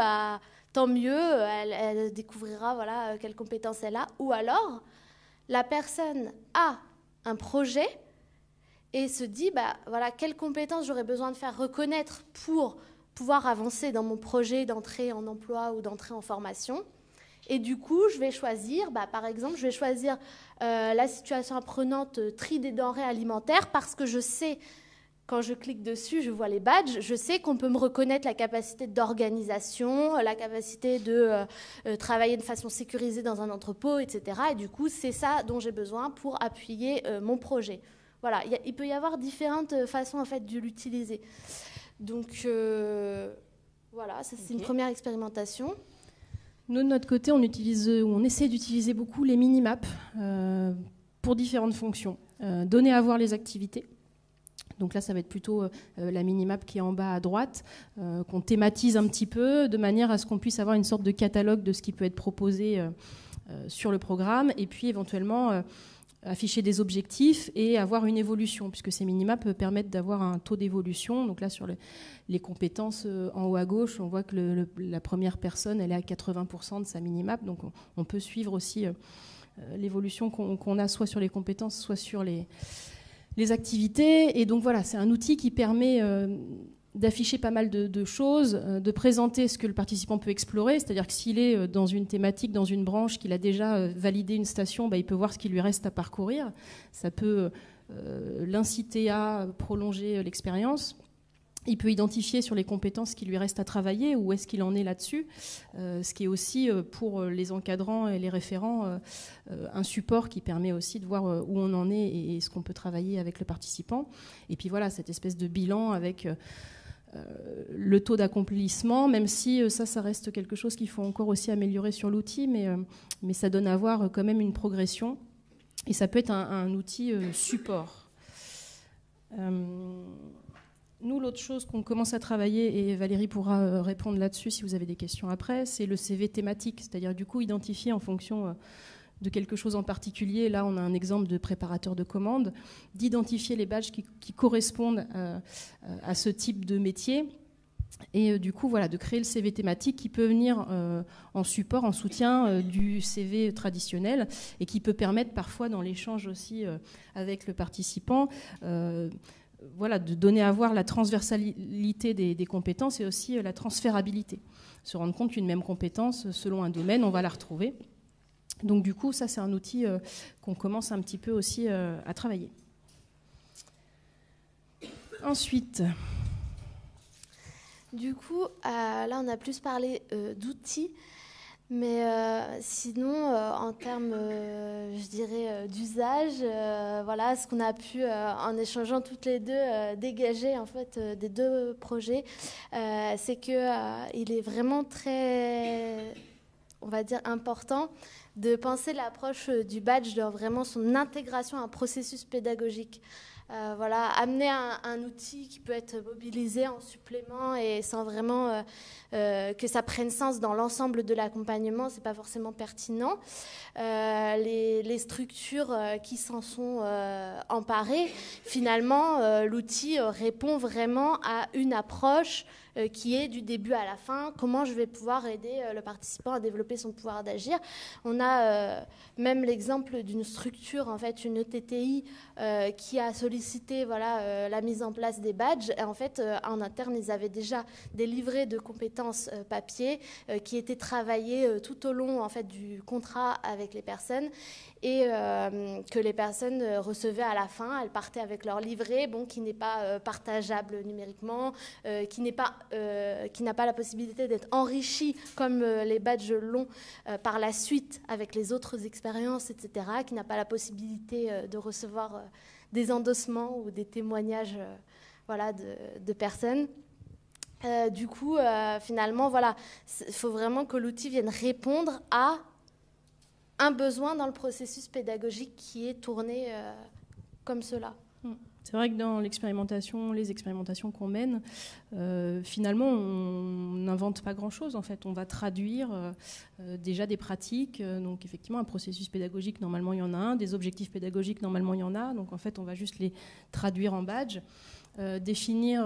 Speaker 2: tant mieux, elle découvrira quelles compétences elle a. Ou alors, la personne a un projet et se dit, quelles compétences j'aurais besoin de faire reconnaître pour pouvoir avancer dans mon projet d'entrée en emploi ou d'entrée en formation. Et du coup, je vais choisir, par exemple, la situation apprenante tri des denrées alimentaires parce que je sais, quand je clique dessus, je vois les badges, je sais qu'on peut me reconnaître la capacité d'organisation, la capacité de travailler de façon sécurisée dans un entrepôt, etc. Et du coup, c'est ça dont j'ai besoin pour appuyer mon projet. Voilà, il peut y avoir différentes façons en fait de l'utiliser. Donc voilà, ça c'est une première expérimentation.
Speaker 1: Nous, de notre côté, on essaie d'utiliser beaucoup les mini-maps pour différentes fonctions. Donner à voir les activités. Donc là, ça va être plutôt la mini-map qui est en bas à droite, qu'on thématise un petit peu, de manière à ce qu'on puisse avoir une sorte de catalogue de ce qui peut être proposé sur le programme, et puis éventuellement afficher des objectifs et avoir une évolution, puisque ces minimaps permettent d'avoir un taux d'évolution. Donc là, sur les compétences en haut à gauche, on voit que la première personne, elle est à 80% de sa minimap. Donc on peut suivre aussi l'évolution qu'on a soit sur les compétences, soit sur les activités. Et donc voilà, c'est un outil qui permet d'afficher pas mal de choses, de présenter ce que le participant peut explorer, c'est-à-dire que s'il est dans une thématique, dans une branche, qu'il a déjà validé une station, il peut voir ce qu'il lui reste à parcourir. Ça peut l'inciter à prolonger l'expérience. Il peut identifier sur les compétences qu'il lui reste à travailler, où est-ce qu'il en est là-dessus, ce qui est aussi pour les encadrants et les référents un support qui permet aussi de voir où on en est et ce qu'on peut travailler avec le participant. Et puis voilà, cette espèce de bilan avec le taux d'accomplissement, même si ça reste quelque chose qu'il faut encore aussi améliorer sur l'outil, mais ça donne à voir quand même une progression. Et ça peut être un outil support. Nous, l'autre chose qu'on commence à travailler, et Valérie pourra répondre là-dessus si vous avez des questions après, c'est le CV thématique, c'est-à-dire du coup identifier en fonction de quelque chose en particulier. Là, on a un exemple de préparateur de commandes, d'identifier les badges qui correspondent à ce type de métier. Et du coup, voilà, de créer le CV thématique qui peut venir en support, en soutien du CV traditionnel et qui peut permettre parfois dans l'échange aussi avec le participant de donner à voir la transversalité des compétences et aussi la transférabilité. Se rendre compte qu'une même compétence, selon un domaine, on va la retrouver. Donc du coup, ça c'est un outil qu'on commence un petit peu aussi à travailler. Ensuite...
Speaker 2: Du coup, là on a plus parlé d'outils, mais sinon en termes, je dirais, d'usage, ce qu'on a pu, en échangeant toutes les deux, dégager en fait des deux projets, c'est qu'il est vraiment très, on va dire, important de penser l'approche du badge dans vraiment son intégration à un processus pédagogique. Amener un outil qui peut être mobilisé en supplément et sans vraiment que ça prenne sens dans l'ensemble de l'accompagnement, c'est pas forcément pertinent. Les structures qui s'en sont emparées, finalement, l'outil répond vraiment à une approche qui est du début à la fin, comment je vais pouvoir aider le participant à développer son pouvoir d'agir. On a même l'exemple d'une structure, en fait, une ETTI, qui a sollicité la mise en place des badges. Et en fait, en interne, ils avaient déjà des livrets de compétences papier qui étaient travaillés tout au long en fait, du contrat avec les personnes et que les personnes recevaient à la fin. Elles partaient avec leur livret, qui n'est pas partageable numériquement, qui n'est pas la possibilité d'être enrichi comme les badges l'ont par la suite avec les autres expériences, etc., qui n'a pas la possibilité de recevoir des endossements ou des témoignages de personnes. Du coup, finalement, il faut vraiment que l'outil vienne répondre à un besoin dans le processus pédagogique qui est tourné comme cela.
Speaker 1: C'est vrai que dans les expérimentations qu'on mène, finalement, on n'invente pas grand-chose. En fait, on va traduire déjà des pratiques. Donc, effectivement, un processus pédagogique, normalement, il y en a un. Des objectifs pédagogiques, normalement, il y en a. Donc, en fait, on va juste les traduire en badge. Définir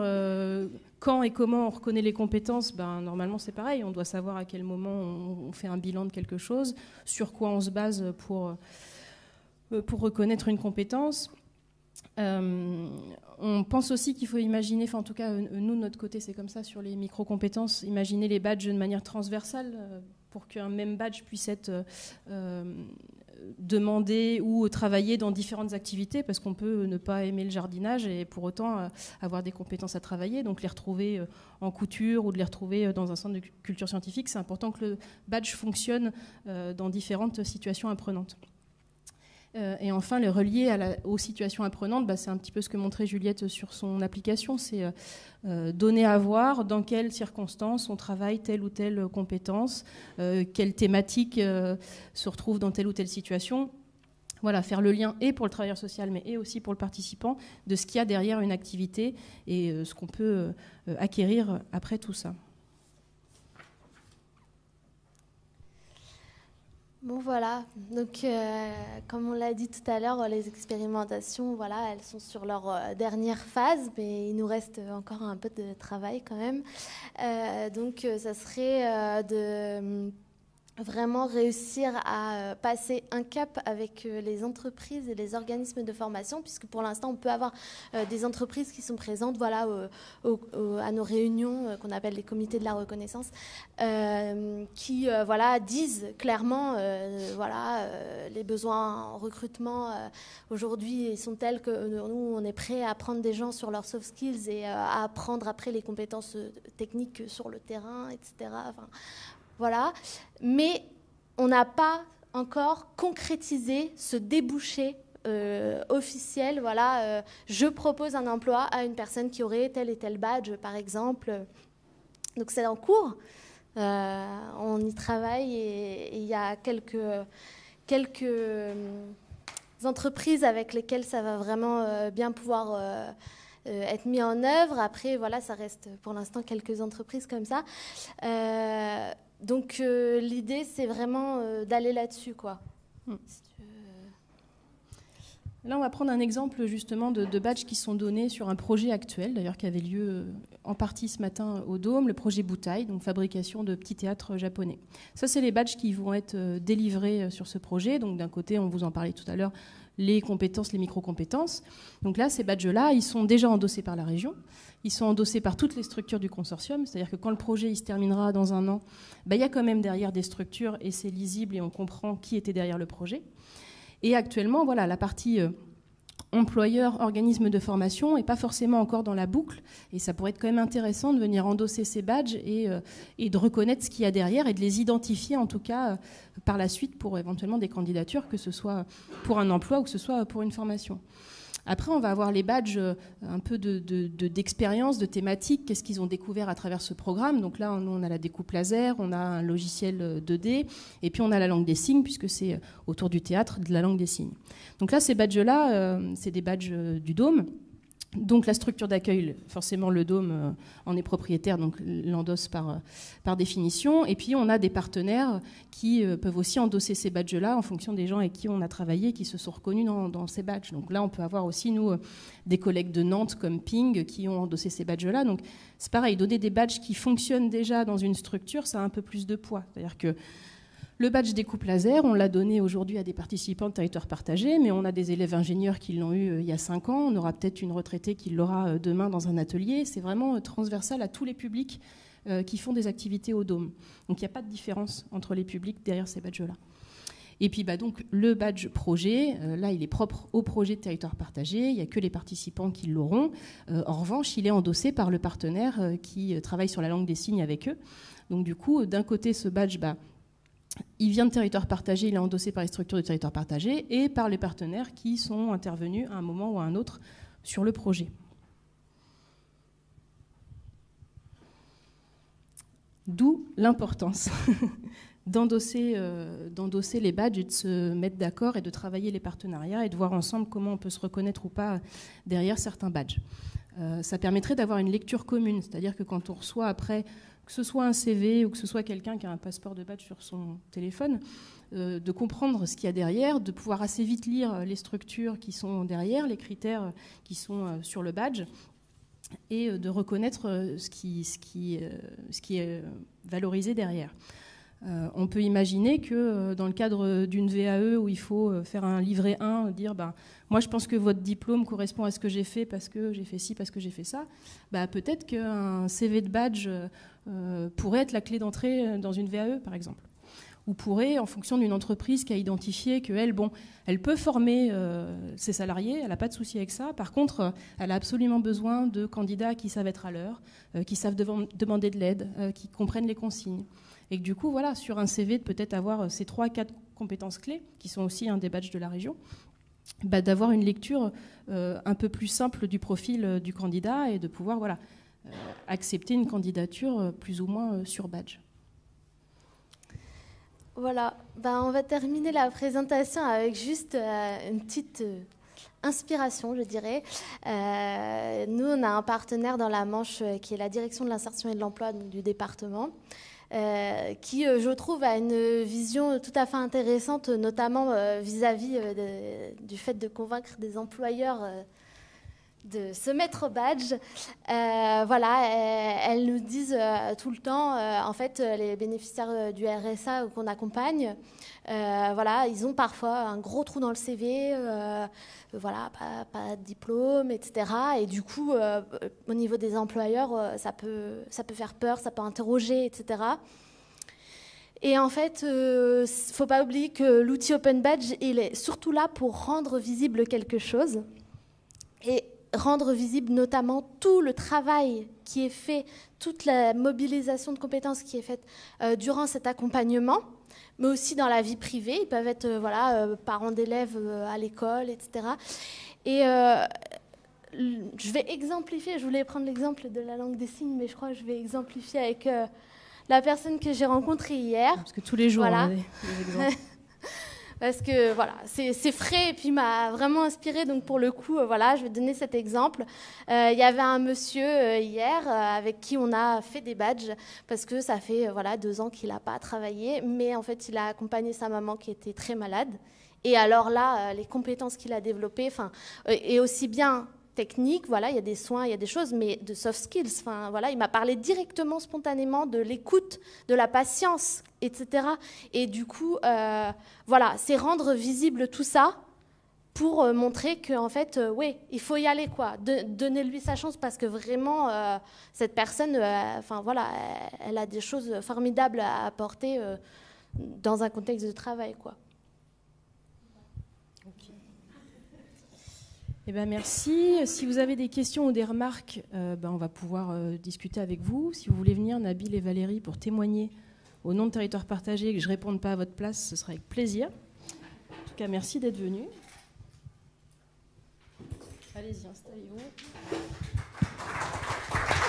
Speaker 1: quand et comment on reconnaît les compétences, normalement, c'est pareil. On doit savoir à quel moment on fait un bilan de quelque chose, sur quoi on se base pour reconnaître une compétence. On pense aussi qu'il faut imaginer, en tout cas nous de notre côté c'est comme ça sur les micro-compétences, imaginer les badges de manière transversale pour qu'un même badge puisse être demandé ou travaillé dans différentes activités, parce qu'on peut ne pas aimer le jardinage et pour autant avoir des compétences à travailler, donc les retrouver en couture ou de les retrouver dans un centre de culture scientifique. C'est important que le badge fonctionne dans différentes situations apprenantes. Et enfin, le relier aux situations apprenantes, c'est un petit peu ce que montrait Juliette sur son application, c'est donner à voir dans quelles circonstances on travaille telle ou telle compétence, quelle thématique se retrouve dans telle ou telle situation. Voilà, faire le lien et pour le travailleur social, mais et aussi pour le participant, de ce qu'il y a derrière une activité et ce qu'on peut acquérir après tout ça.
Speaker 2: Bon voilà, donc comme on l'a dit tout à l'heure, les expérimentations, elles sont sur leur dernière phase, mais il nous reste encore un peu de travail quand même. Donc ça serait de vraiment réussir à passer un cap avec les entreprises et les organismes de formation, puisque pour l'instant on peut avoir des entreprises qui sont présentes à nos réunions qu'on appelle les comités de la reconnaissance, qui disent clairement les besoins en recrutement aujourd'hui sont tels que nous on est prêt à prendre des gens sur leurs soft skills et à apprendre après les compétences techniques sur le terrain, etc. Voilà, mais on n'a pas encore concrétisé ce débouché officiel. Je propose un emploi à une personne qui aurait tel et tel badge, par exemple. Donc c'est en cours. On y travaille et il y a quelques entreprises avec lesquelles ça va vraiment bien pouvoir être mis en œuvre. Après, ça reste pour l'instant quelques entreprises comme ça. Donc l'idée, c'est vraiment d'aller là-dessus, quoi.
Speaker 1: Là, on va prendre un exemple justement de badges qui sont donnés sur un projet actuel, d'ailleurs qui avait lieu en partie ce matin au Dôme, le projet Butai, donc fabrication de petits théâtres japonais. Ça, c'est les badges qui vont être délivrés sur ce projet. Donc d'un côté, on vous en parlait tout à l'heure, les compétences, les micro-compétences. Donc là, ces badges-là, ils sont déjà endossés par la région. Ils sont endossés par toutes les structures du consortium. C'est-à-dire que quand le projet il se terminera dans un an, il y a quand même derrière des structures et c'est lisible et on comprend qui était derrière le projet. Et actuellement, la partie employeur, organisme de formation n'est pas forcément encore dans la boucle. Et ça pourrait être quand même intéressant de venir endosser ces badges et de reconnaître ce qu'il y a derrière et de les identifier en tout cas par la suite pour éventuellement des candidatures, que ce soit pour un emploi ou que ce soit pour une formation. Après, on va avoir les badges un peu d'expérience, de thématiques, qu'est-ce qu'ils ont découvert à travers ce programme. Donc là, on a la découpe laser, on a un logiciel 2D, et puis on a la langue des signes, puisque c'est autour du théâtre de la langue des signes. Donc là, ces badges-là, c'est des badges du Dôme. Donc la structure d'accueil, forcément le Dôme en est propriétaire, donc l'endosse par définition. Et puis on a des partenaires qui peuvent aussi endosser ces badges-là en fonction des gens avec qui on a travaillé, qui se sont reconnus dans ces badges. Donc là on peut avoir aussi nous des collègues de Nantes comme Ping qui ont endossé ces badges-là. Donc c'est pareil, donner des badges qui fonctionnent déjà dans une structure, ça a un peu plus de poids. C'est-à-dire que le badge découpe laser, on l'a donné aujourd'hui à des participants de territoire partagé, mais on a des élèves ingénieurs qui l'ont eu il y a 5 ans, on aura peut-être une retraitée qui l'aura demain dans un atelier. C'est vraiment transversal à tous les publics qui font des activités au Dôme. Donc il n'y a pas de différence entre les publics derrière ces badges-là. Et puis donc le badge projet, là il est propre au projet de territoire partagé, il n'y a que les participants qui l'auront. En revanche, il est endossé par le partenaire qui travaille sur la langue des signes avec eux. Donc du coup, d'un côté, ce badge, il vient de territoire partagé, il est endossé par les structures de territoire partagé et par les partenaires qui sont intervenus à un moment ou à un autre sur le projet. D'où l'importance d'endosser les badges et de se mettre d'accord et de travailler les partenariats et de voir ensemble comment on peut se reconnaître ou pas derrière certains badges. Ça permettrait d'avoir une lecture commune, c'est-à-dire que quand on reçoit après, que ce soit un CV ou que ce soit quelqu'un qui a un passeport de badge sur son téléphone, de comprendre ce qu'il y a derrière, de pouvoir assez vite lire les structures qui sont derrière, les critères qui sont sur le badge, et de reconnaître ce qui est valorisé derrière. On peut imaginer que dans le cadre d'une VAE où il faut faire un livret 1, dire moi je pense que votre diplôme correspond à ce que j'ai fait parce que j'ai fait ci, parce que j'ai fait ça, peut-être qu'un CV de badge pourrait être la clé d'entrée dans une VAE par exemple. Ou pourrait, en fonction d'une entreprise qui a identifié qu'elle, elle peut former ses salariés, elle n'a pas de souci avec ça. Par contre, elle a absolument besoin de candidats qui savent être à l'heure, qui savent demander de l'aide, qui comprennent les consignes. Et que du coup, voilà, sur un CV, de peut-être avoir ces 3-4 compétences clés, qui sont aussi un des badges de la région, d'avoir une lecture un peu plus simple du profil du candidat et de pouvoir accepter une candidature plus ou moins sur badge.
Speaker 2: Voilà, on va terminer la présentation avec juste une petite inspiration, je dirais. Nous, on a un partenaire dans la Manche qui est la direction de l'insertion et de l'emploi du département, qui, je trouve, a une vision tout à fait intéressante, notamment vis-à-vis du fait de convaincre des employeurs de se mettre au badge. Elles nous disent tout le temps, en fait, les bénéficiaires du RSA qu'on accompagne, ils ont parfois un gros trou dans le CV, pas de diplôme, etc. Et du coup, au niveau des employeurs, ça peut faire peur, ça peut interroger, etc. Et en fait, il ne faut pas oublier que l'outil Open Badge, il est surtout là pour rendre visible quelque chose. Et rendre visible notamment tout le travail qui est fait, toute la mobilisation de compétences qui est faite durant cet accompagnement, mais aussi dans la vie privée. Ils peuvent être parents d'élèves à l'école, etc. Et je vais exemplifier, je voulais prendre l'exemple de la langue des signes, mais je crois que je vais exemplifier avec la personne que j'ai rencontrée hier.
Speaker 1: Parce que tous les jours, on a des exemples.
Speaker 2: Parce que c'est frais et puis m'a vraiment inspiré. Donc pour le coup, je vais donner cet exemple. Il y avait un monsieur hier avec qui on a fait des badges parce que ça fait 2 ans qu'il n'a pas travaillé, mais en fait il a accompagné sa maman qui était très malade. Et alors là, les compétences qu'il a développées, et aussi bien technique, il y a des soins, il y a des choses, mais de soft skills. Il m'a parlé directement, spontanément de l'écoute, de la patience, etc. Et du coup, c'est rendre visible tout ça pour montrer qu'en fait, il faut y aller, quoi. Donnez-lui sa chance parce que vraiment, cette personne, elle a des choses formidables à apporter dans un contexte de travail, quoi.
Speaker 1: Merci. Si vous avez des questions ou des remarques, on va pouvoir discuter avec vous. Si vous voulez venir, Nabil et Valérie, pour témoigner au nom de Territoire Partagé et que je ne réponde pas à votre place, ce sera avec plaisir. En tout cas, merci d'être venus. Allez-y, installez-vous. Vous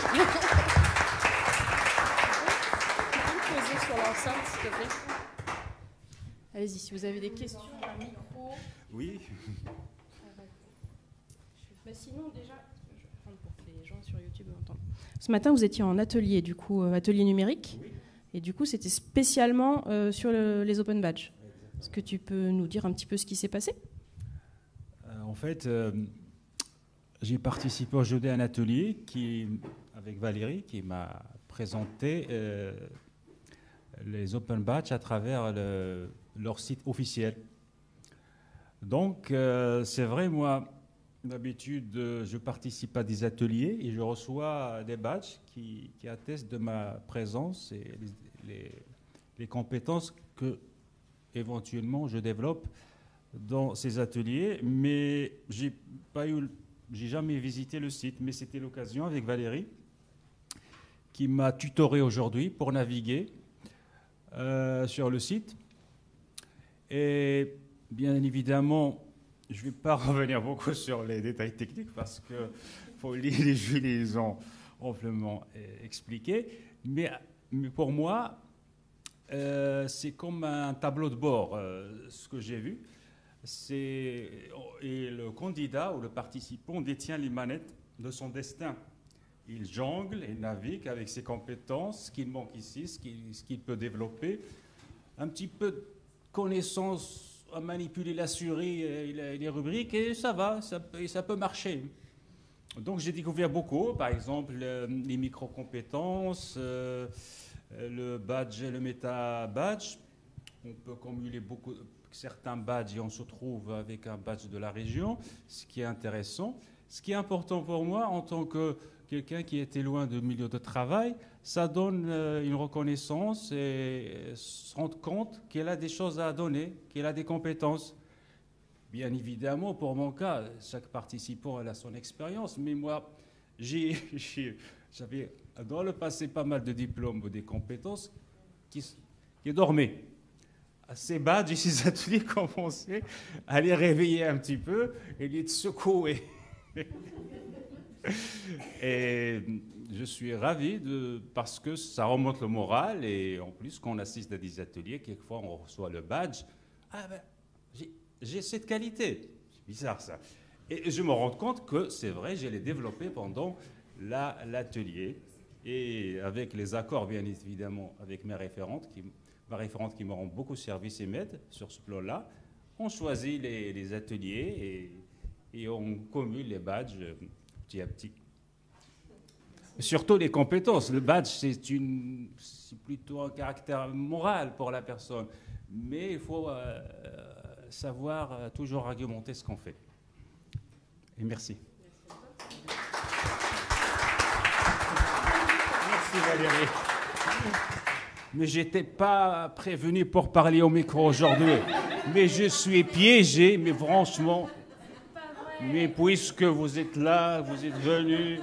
Speaker 1: pouvez poser sur l'enceinte, s'il te plaît. Allez-y, si vous avez des questions, un micro.
Speaker 3: Oui.
Speaker 1: Sinon, déjà, je vais prendre pour que les gens sur YouTube m'entendent. Ce matin, vous étiez en atelier, du coup, atelier numérique. Oui. Et du coup, c'était spécialement sur les Open Badges. Est-ce que tu peux nous dire un petit peu ce qui s'est passé ?
Speaker 3: En fait, j'ai participé aujourd'hui à un atelier avec Valérie qui m'a présenté les Open Badges à travers leur site officiel. Donc, c'est vrai, moi... D'habitude, je participe à des ateliers et je reçois des badges qui attestent de ma présence et les compétences que éventuellement je développe dans ces ateliers, mais j'ai jamais visité le site, mais c'était l'occasion avec Valérie qui m'a tutoré aujourd'hui pour naviguer sur le site. Et bien évidemment, je ne vais pas revenir beaucoup sur les détails techniques parce que les Jules les ont amplement expliqué. Mais pour moi, c'est comme un tableau de bord, ce que j'ai vu. Et le candidat ou le participant détient les manettes de son destin. Il jongle et navigue avec ses compétences, ce qu'il manque ici, ce qu'il peut développer. Un petit peu de connaissance à manipuler la souris et les rubriques, et ça va, ça peut marcher. Donc j'ai découvert beaucoup, par exemple les micro-compétences, le badge et le méta-badge. On peut cumuler certains badges et on se trouve avec un badge de la région, ce qui est intéressant. Ce qui est important pour moi en tant que quelqu'un qui était loin du milieu de travail, ça donne une reconnaissance et se rendre compte qu'elle a des choses à donner, qu'elle a des compétences. Bien évidemment, pour mon cas, chaque participant a son expérience, mais moi, j'avais dans le passé pas mal de diplômes ou des compétences qui dormaient. Ces badges et ces ateliers commençaient à les réveiller un petit peu et les secouer. Et je suis ravi parce que ça remonte le moral et en plus, quand on assiste à des ateliers, quelquefois on reçoit le badge. Ah ben, j'ai cette qualité. C'est bizarre ça. Et je me rends compte que c'est vrai, je l'ai développé pendant l'atelier et avec les accords, bien évidemment, avec ma référente qui me rend beaucoup service et m'aide sur ce plan-là. On choisit les ateliers et on cumule les badges petit à petit. Surtout les compétences. Le badge, c'est plutôt un caractère moral pour la personne. Mais il faut savoir toujours argumenter ce qu'on fait. Et merci. Merci Valérie. Mais je n'étais pas prévenu pour parler au micro aujourd'hui. Mais je suis piégé, mais franchement. Mais puisque vous êtes là, vous êtes venus,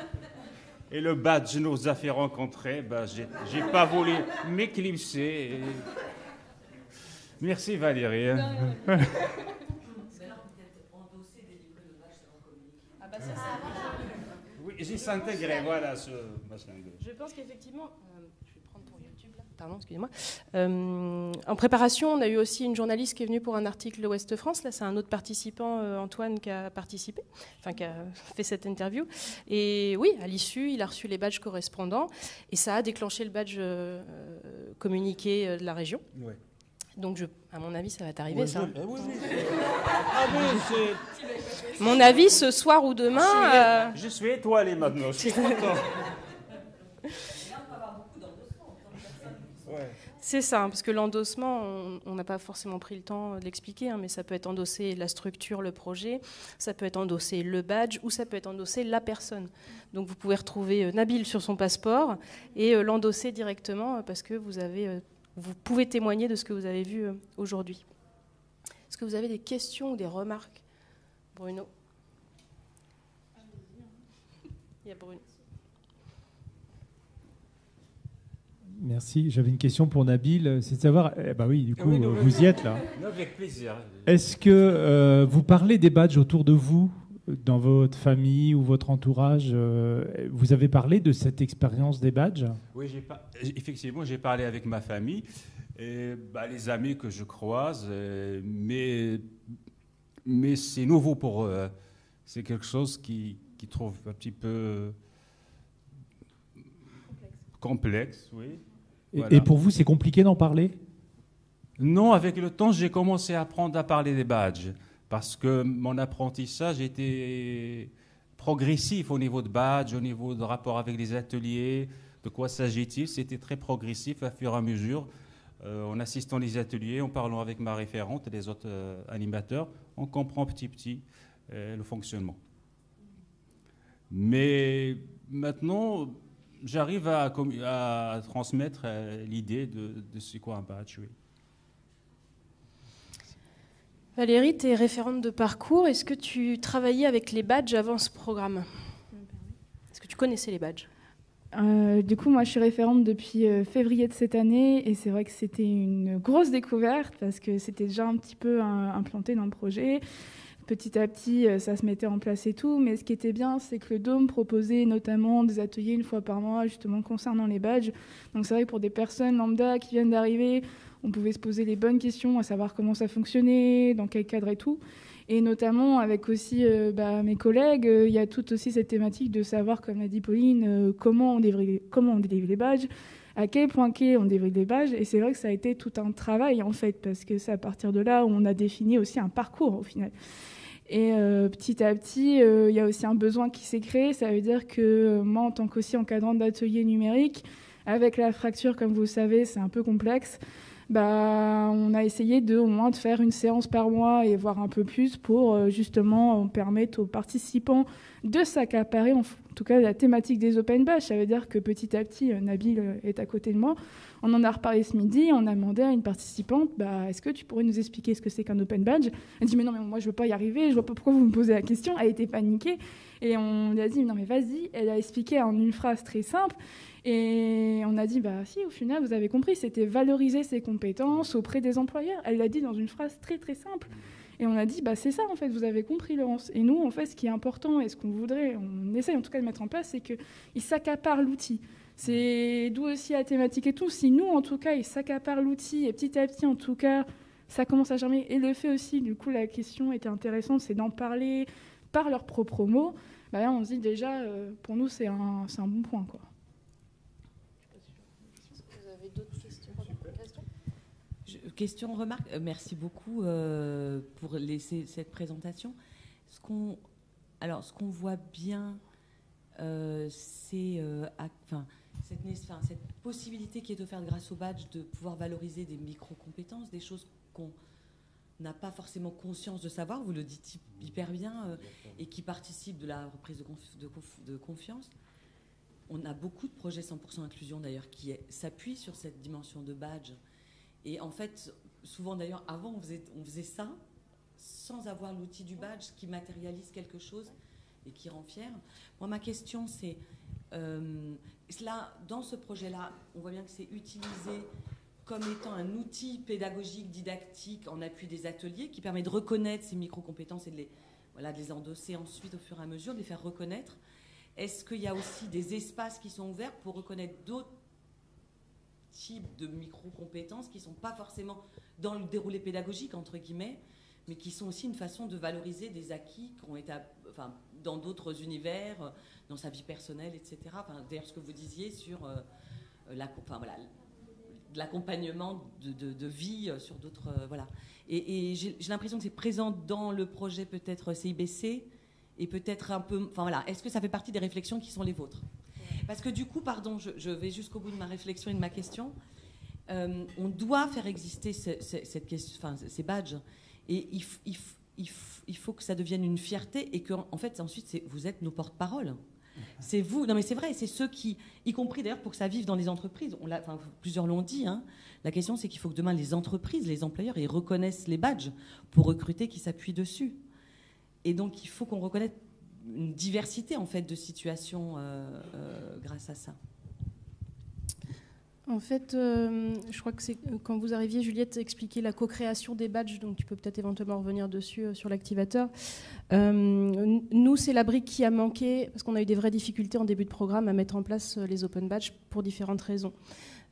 Speaker 3: et le badge nous a fait rencontrer, ben j'ai pas voulu m'éclipser. Merci Valérie. Oui, j'ai s'intégré, voilà, ce machin.
Speaker 1: Je pense qu'effectivement, je vais prendre pour YouTube là. Pardon, excusez-moi. En préparation, on a eu aussi une journaliste qui est venue pour un article de Ouest France. Là, c'est un autre participant, Antoine, qui a participé, enfin qui a fait cette interview. Et oui, à l'issue, il a reçu les badges correspondants et ça a déclenché le badge communiqué de la région. Ouais. Donc, à mon avis, ça va t'arriver, ouais, ça. Oui. Mon avis, ce soir ou demain...
Speaker 3: Je suis étoilé maintenant, je suis content.
Speaker 1: C'est ça, parce que l'endossement, on n'a pas forcément pris le temps de l'expliquer, mais ça peut être endosser la structure, le projet, ça peut être endosser le badge, ou ça peut être endosser la personne. Donc, vous pouvez retrouver Nabil sur son passeport et l'endosser directement parce que vous pouvez témoigner de ce que vous avez vu aujourd'hui. Est-ce que vous avez des questions ou des remarques, Bruno? Il y a Bruno.
Speaker 4: Merci. J'avais une question pour Nabil, c'est de savoir, vous y êtes là.
Speaker 3: Avec plaisir.
Speaker 4: Est-ce que vous parlez des badges autour de vous, dans votre famille ou votre entourage? Vous avez parlé de cette expérience des badges?
Speaker 3: Oui, effectivement, j'ai parlé avec ma famille, et, les amis que je croise, mais c'est nouveau pour eux. C'est quelque chose qui trouve un petit peu complexe, oui. Voilà.
Speaker 4: Et pour vous, c'est compliqué d'en parler?
Speaker 3: Non, avec le temps, j'ai commencé à apprendre à parler des badges parce que mon apprentissage était progressif au niveau de badges, au niveau de rapport avec les ateliers, de quoi s'agit-il. C'était très progressif à fur et à mesure. En assistant les ateliers, en parlant avec ma référente et les autres animateurs, on comprend petit à petit le fonctionnement. Mais maintenant, j'arrive à transmettre l'idée de c'est quoi un badge, oui.
Speaker 1: Valérie, tu es référente de parcours. Est-ce que tu travaillais avec les badges avant ce programme? Est-ce que tu connaissais les badges?
Speaker 5: Du coup, moi, je suis référente depuis février de cette année et c'est vrai que c'était une grosse découverte parce que c'était déjà un petit peu implanté dans le projet. Petit à petit, ça se mettait en place et tout. Mais ce qui était bien, c'est que le Dôme proposait notamment des ateliers une fois par mois, justement concernant les badges. Donc c'est vrai que pour des personnes lambda qui viennent d'arriver, on pouvait se poser les bonnes questions, à savoir comment ça fonctionnait, dans quel cadre et tout. Et notamment avec aussi mes collègues, il y a toute aussi cette thématique de savoir, comme l'a dit Pauline, comment on délivre les badges, à quel point on délivre les badges. Et c'est vrai que ça a été tout un travail en fait, parce que c'est à partir de là où on a défini aussi un parcours au final. Et petit à petit, il y a aussi un besoin qui s'est créé. Ça veut dire que moi, en tant qu'aussi encadrante d'ateliers numériques, avec la fracture, comme vous le savez, c'est un peu complexe. On a essayé au moins de faire une séance par mois et voire un peu plus pour justement permettre aux participants de s'accaparer en tout cas la thématique des open badges. Ça veut dire que petit à petit, Nabil est à côté de moi. On en a reparlé ce midi, on a demandé à une participante est-ce que tu pourrais nous expliquer ce que c'est qu'un open badge? Elle dit mais non, mais moi je veux pas y arriver, je vois pas pourquoi vous me posez la question. Elle était paniquée et on lui a dit non mais vas-y. Elle a expliqué en une phrase très simple. Et on a dit, si, au final, vous avez compris, c'était valoriser ses compétences auprès des employeurs. Elle l'a dit dans une phrase très, très simple. Et on a dit, c'est ça, en fait, vous avez compris, Laurence. Et nous, en fait, ce qui est important et ce qu'on voudrait, on essaye en tout cas de mettre en place, c'est qu'ils s'accaparent l'outil. C'est d'où aussi la thématique et tout. Si nous, en tout cas, ils s'accaparent l'outil et petit à petit, en tout cas, ça commence à germer. Et le fait aussi, du coup, la question était intéressante, c'est d'en parler par leurs propres mots. Là, on se dit déjà, pour nous, c'est un bon point, quoi.
Speaker 6: Question, remarque. Merci beaucoup pour cette présentation. Ce qu'on voit bien, c'est cette possibilité qui est offerte grâce au badge de pouvoir valoriser des micro-compétences, des choses qu'on n'a pas forcément conscience de savoir, vous le dites hyper bien, et qui participent de la reprise de confiance. On a beaucoup de projets 100% inclusion d'ailleurs qui s'appuient sur cette dimension de badge. Et en fait, souvent d'ailleurs, avant, on faisait ça sans avoir l'outil du badge qui matérialise quelque chose et qui rend fier. Moi, ma question, c'est, dans ce projet-là, on voit bien que c'est utilisé comme étant un outil pédagogique, didactique, en appui des ateliers, qui permet de reconnaître ces micro-compétences et de les endosser ensuite au fur et à mesure, de les faire reconnaître. Est-ce qu'il y a aussi des espaces qui sont ouverts pour reconnaître d'autres types de micro-compétences qui ne sont pas forcément dans le déroulé pédagogique, entre guillemets, mais qui sont aussi une façon de valoriser des acquis qui ont été dans d'autres univers, dans sa vie personnelle, etc. D'ailleurs, ce que vous disiez sur l'accompagnement de vie sur d'autres... voilà. Et j'ai l'impression que c'est présent dans le projet peut-être CIBC et peut-être un peu... Est-ce que ça fait partie des réflexions qui sont les vôtres ? Parce que du coup, pardon, je vais jusqu'au bout de ma réflexion et de ma question. On doit faire exister ces badges. Et il faut que ça devienne une fierté et qu'en fait, ensuite, vous êtes nos porte-parole. C'est vous. Non, mais c'est vrai, c'est ceux qui, y compris d'ailleurs pour que ça vive dans les entreprises. Plusieurs l'ont dit. La question, c'est qu'il faut que demain, les entreprises, les employeurs, ils reconnaissent les badges pour recruter, qui s'appuient dessus. Et donc, il faut qu'on reconnaisse une diversité en fait de situations grâce à ça.
Speaker 1: En fait, je crois que c'est quand vous arriviez, Juliette expliquait la co-création des badges, donc tu peux peut-être éventuellement revenir dessus sur l'activateur. Nous, c'est la brique qui a manqué parce qu'on a eu des vraies difficultés en début de programme à mettre en place les open badges pour différentes raisons.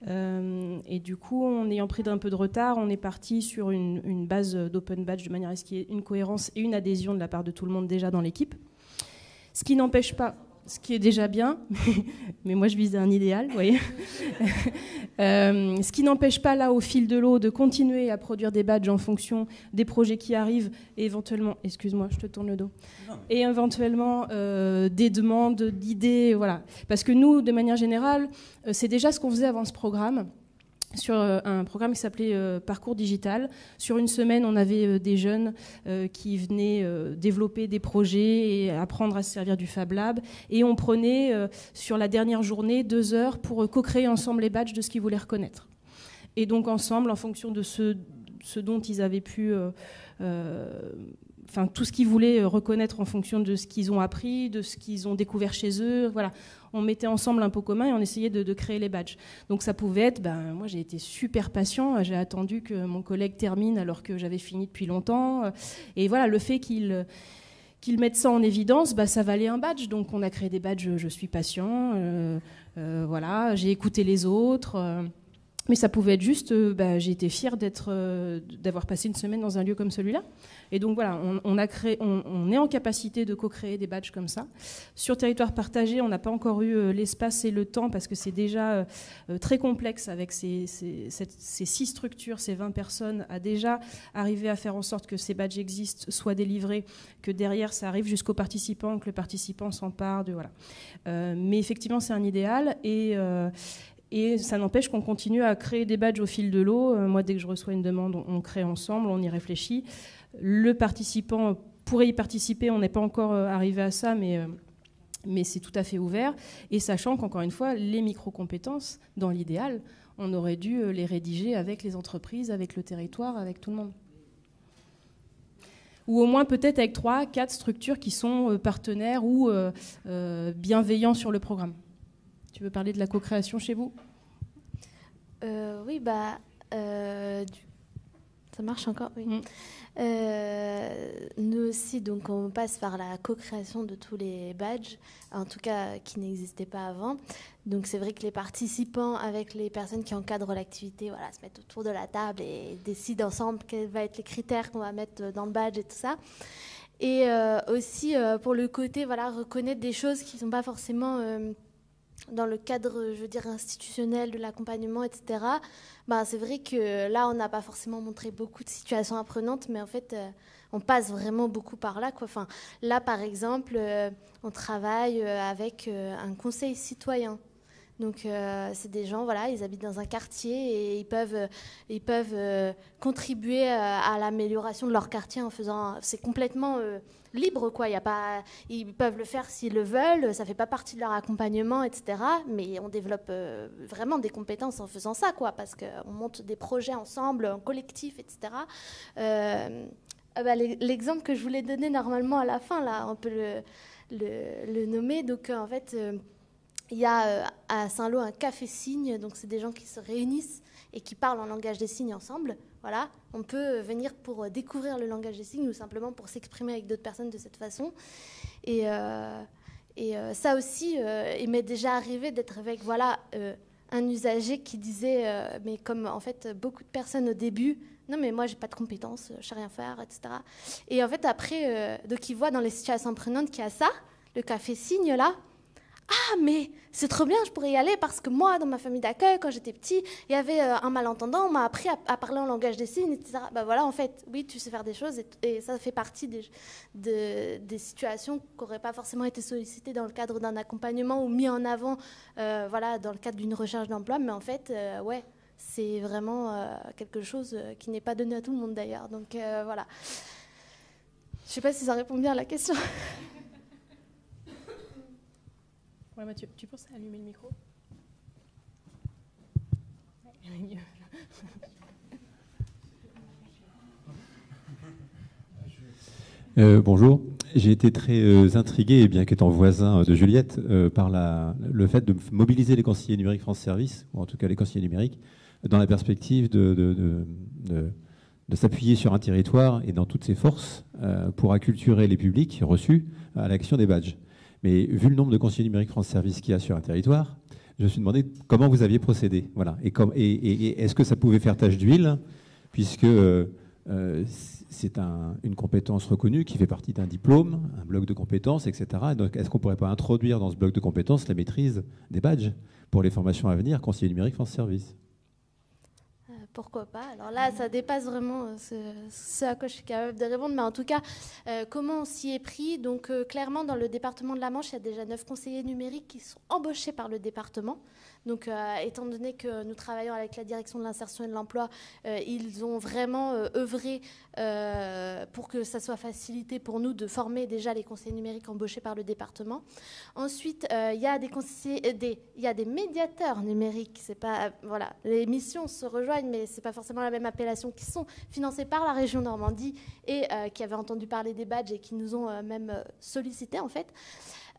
Speaker 1: Et du coup, en ayant pris un peu de retard, on est parti sur une base d'open badge de manière à ce qu'il y ait une cohérence et une adhésion de la part de tout le monde déjà dans l'équipe. Ce qui n'empêche pas, ce qui est déjà bien, mais moi je vise un idéal, vous voyez. Ce qui n'empêche pas là, au fil de l'eau, de continuer à produire des badges en fonction des projets qui arrivent, et éventuellement, excuse-moi, je te tourne le dos, et éventuellement des demandes, d'idées, voilà. Parce que nous, de manière générale, c'est déjà ce qu'on faisait avant ce programme. Sur un programme qui s'appelait Parcours Digital. Sur une semaine, on avait des jeunes qui venaient développer des projets et apprendre à se servir du Fab Lab. Et on prenait, sur la dernière journée, 2 heures pour co-créer ensemble les badges de ce qu'ils voulaient reconnaître. Et donc ensemble, en fonction de ce ce dont ils avaient pu... Enfin, tout ce qu'ils voulaient reconnaître en fonction de ce qu'ils ont appris, de ce qu'ils ont découvert chez eux. Voilà. On mettait ensemble un pot commun et on essayait de créer les badges. Donc ça pouvait être, moi j'ai été super patient, j'ai attendu que mon collègue termine alors que j'avais fini depuis longtemps. Et voilà, le fait qu'ils mettent ça en évidence, ça valait un badge. Donc on a créé des badges, je suis patient, voilà, j'ai écouté les autres. Mais ça pouvait être juste, j'ai été fière d'avoir passé une semaine dans un lieu comme celui-là. Et donc voilà, on est en capacité de co-créer des badges comme ça. Sur territoire partagé, on n'a pas encore eu l'espace et le temps parce que c'est déjà très complexe avec ces 6 structures, ces 20 personnes, à déjà arriver à faire en sorte que ces badges existent, soient délivrés, que derrière ça arrive jusqu'aux participants, que le participant s'empare de voilà. Mais effectivement, c'est un idéal et ça n'empêche qu'on continue à créer des badges au fil de l'eau. Moi, dès que je reçois une demande, on crée ensemble, on y réfléchit. Le participant pourrait y participer, on n'est pas encore arrivé à ça, mais c'est tout à fait ouvert. Et sachant qu'encore une fois, les micro-compétences, dans l'idéal, on aurait dû les rédiger avec les entreprises, avec le territoire, avec tout le monde. Ou au moins peut-être avec 3, 4 structures qui sont partenaires ou bienveillants sur le programme. Tu veux parler de la co-création chez vous ?
Speaker 2: Oui, ça marche encore, oui. Nous aussi, donc, on passe par la co-création de tous les badges, en tout cas qui n'existaient pas avant. Donc c'est vrai que les participants, avec les personnes qui encadrent l'activité, voilà, se mettent autour de la table et décident ensemble quels vont être les critères qu'on va mettre dans le badge et tout ça. Et aussi, pour le côté, voilà, reconnaître des choses qui ne sont pas forcément... dans le cadre, je veux dire, institutionnel de l'accompagnement, etc., c'est vrai que là, on n'a pas forcément montré beaucoup de situations apprenantes, mais en fait, on passe vraiment beaucoup par là, quoi. Enfin, là, par exemple, on travaille avec un conseil citoyen. Donc, c'est des gens, voilà, ils habitent dans un quartier et ils peuvent contribuer à l'amélioration de leur quartier en faisant... C'est complètement... libre, quoi. Ils peuvent le faire s'ils le veulent, ça fait pas partie de leur accompagnement, etc. Mais on développe vraiment des compétences en faisant ça, quoi, parce qu'on monte des projets ensemble, en collectif, etc. L'exemple que je voulais donner normalement à la fin, là, on peut le nommer. Donc, en fait, il y a à Saint-Lô un café-signe, donc c'est des gens qui se réunissent et qui parlent en langage des signes ensemble. Voilà, on peut venir pour découvrir le langage des signes ou simplement pour s'exprimer avec d'autres personnes de cette façon. Et ça aussi, il m'est déjà arrivé d'être avec un usager qui disait, mais comme en fait beaucoup de personnes au début, non mais moi j'ai pas de compétences, je sais rien faire, etc. Et en fait après, donc il voit dans les situations apprenantes qu'il y a ça, le café signe là. Ah, mais c'est trop bien, je pourrais y aller parce que moi, dans ma famille d'accueil, quand j'étais petit, il y avait un malentendant, on m'a appris à parler en langage des signes, etc. Voilà, en fait, oui, tu sais faire des choses et ça fait partie des situations qui n'auraient pas forcément été sollicitées dans le cadre d'un accompagnement ou mis en avant dans le cadre d'une recherche d'emploi. Mais en fait, c'est vraiment quelque chose qui n'est pas donné à tout le monde d'ailleurs. Donc voilà. Je ne sais pas si ça répond bien à la question.
Speaker 1: Ouais, Mathieu, tu penses à allumer le micro ?
Speaker 7: Bonjour. J'ai été très intrigué, bien qu'étant voisin de Juliette, par le fait de mobiliser les conseillers numériques France Service, ou en tout cas les conseillers numériques, dans la perspective de s'appuyer sur un territoire et dans toutes ses forces pour acculturer les publics reçus à l'action des badges. Mais vu le nombre de conseillers numériques France Service qu'il y a sur un territoire, je me suis demandé comment vous aviez procédé. Voilà. Et est-ce que ça pouvait faire tache d'huile, puisque c'est une compétence reconnue qui fait partie d'un diplôme, un bloc de compétences, etc. Et donc, est-ce qu'on ne pourrait pas introduire dans ce bloc de compétences la maîtrise des badges pour les formations à venir, conseiller numérique France Service ?
Speaker 2: Pourquoi pas ? Alors là, ça dépasse vraiment ce à quoi je suis capable de répondre. Mais en tout cas, comment on s'y est pris ? Donc clairement, dans le département de la Manche, il y a déjà 9 conseillers numériques qui sont embauchés par le département. Donc étant donné que nous travaillons avec la direction de l'insertion et de l'emploi, ils ont vraiment œuvré pour que ça soit facilité pour nous de former déjà les conseillers numériques embauchés par le département. Ensuite, il y a il y a des médiateurs numériques. C'est pas, voilà, les missions se rejoignent, mais mais c'est pas forcément la même appellation, qui sont financés par la région Normandie et qui avaient entendu parler des badges et qui nous ont même sollicité en fait.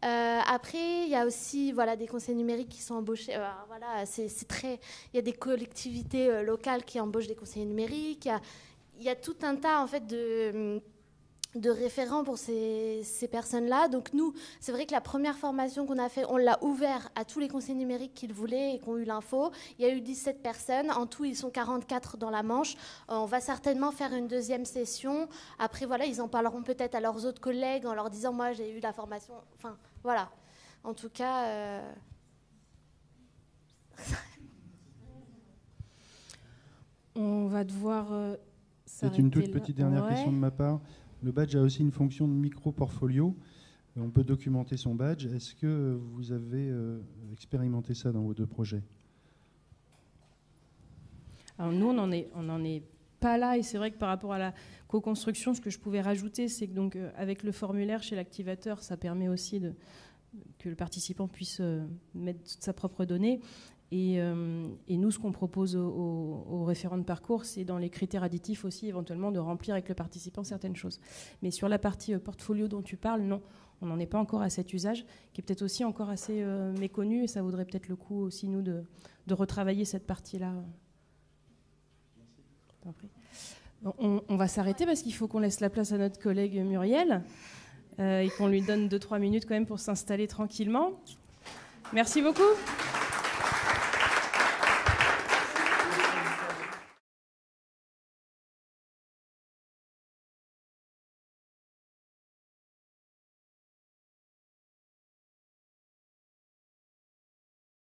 Speaker 2: Après, il y a aussi des conseillers numériques qui sont embauchés. Il y a des collectivités locales qui embauchent des conseillers numériques. Il y a tout un tas en fait de référents pour ces personnes-là. Donc nous, c'est vrai que la première formation qu'on a fait, on l'a ouvert à tous les conseillers numériques qui le voulaient et qui ont eu l'info. Il y a eu 17 personnes. En tout, ils sont 44 dans la Manche. On va certainement faire une deuxième session. Après, ils en parleront peut-être à leurs autres collègues en leur disant « moi, j'ai eu la formation ». Enfin, voilà. En tout cas...
Speaker 1: On va devoir...
Speaker 8: C'est une toute petite dernière question de ma part. Le badge a aussi une fonction de micro-portfolio. On peut documenter son badge. Est-ce que vous avez expérimenté ça dans vos 2 projets ?
Speaker 1: Alors nous, on n'en est pas là. Et c'est vrai que par rapport à la co-construction, ce que je pouvais rajouter, c'est que donc, avec le formulaire chez l'activateur, ça permet aussi que le participant puisse mettre sa propre donnée. Et nous, ce qu'on propose aux référents de parcours, c'est dans les critères additifs aussi, éventuellement, de remplir avec le participant certaines choses. Mais sur la partie portfolio dont tu parles, non, on n'en est pas encore à cet usage, qui est peut-être aussi encore assez méconnu, et ça vaudrait peut-être le coup aussi, nous, de retravailler cette partie-là. On va s'arrêter parce qu'il faut qu'on laisse la place à notre collègue Muriel et qu'on lui donne 2-3 minutes quand même pour s'installer tranquillement. Merci beaucoup.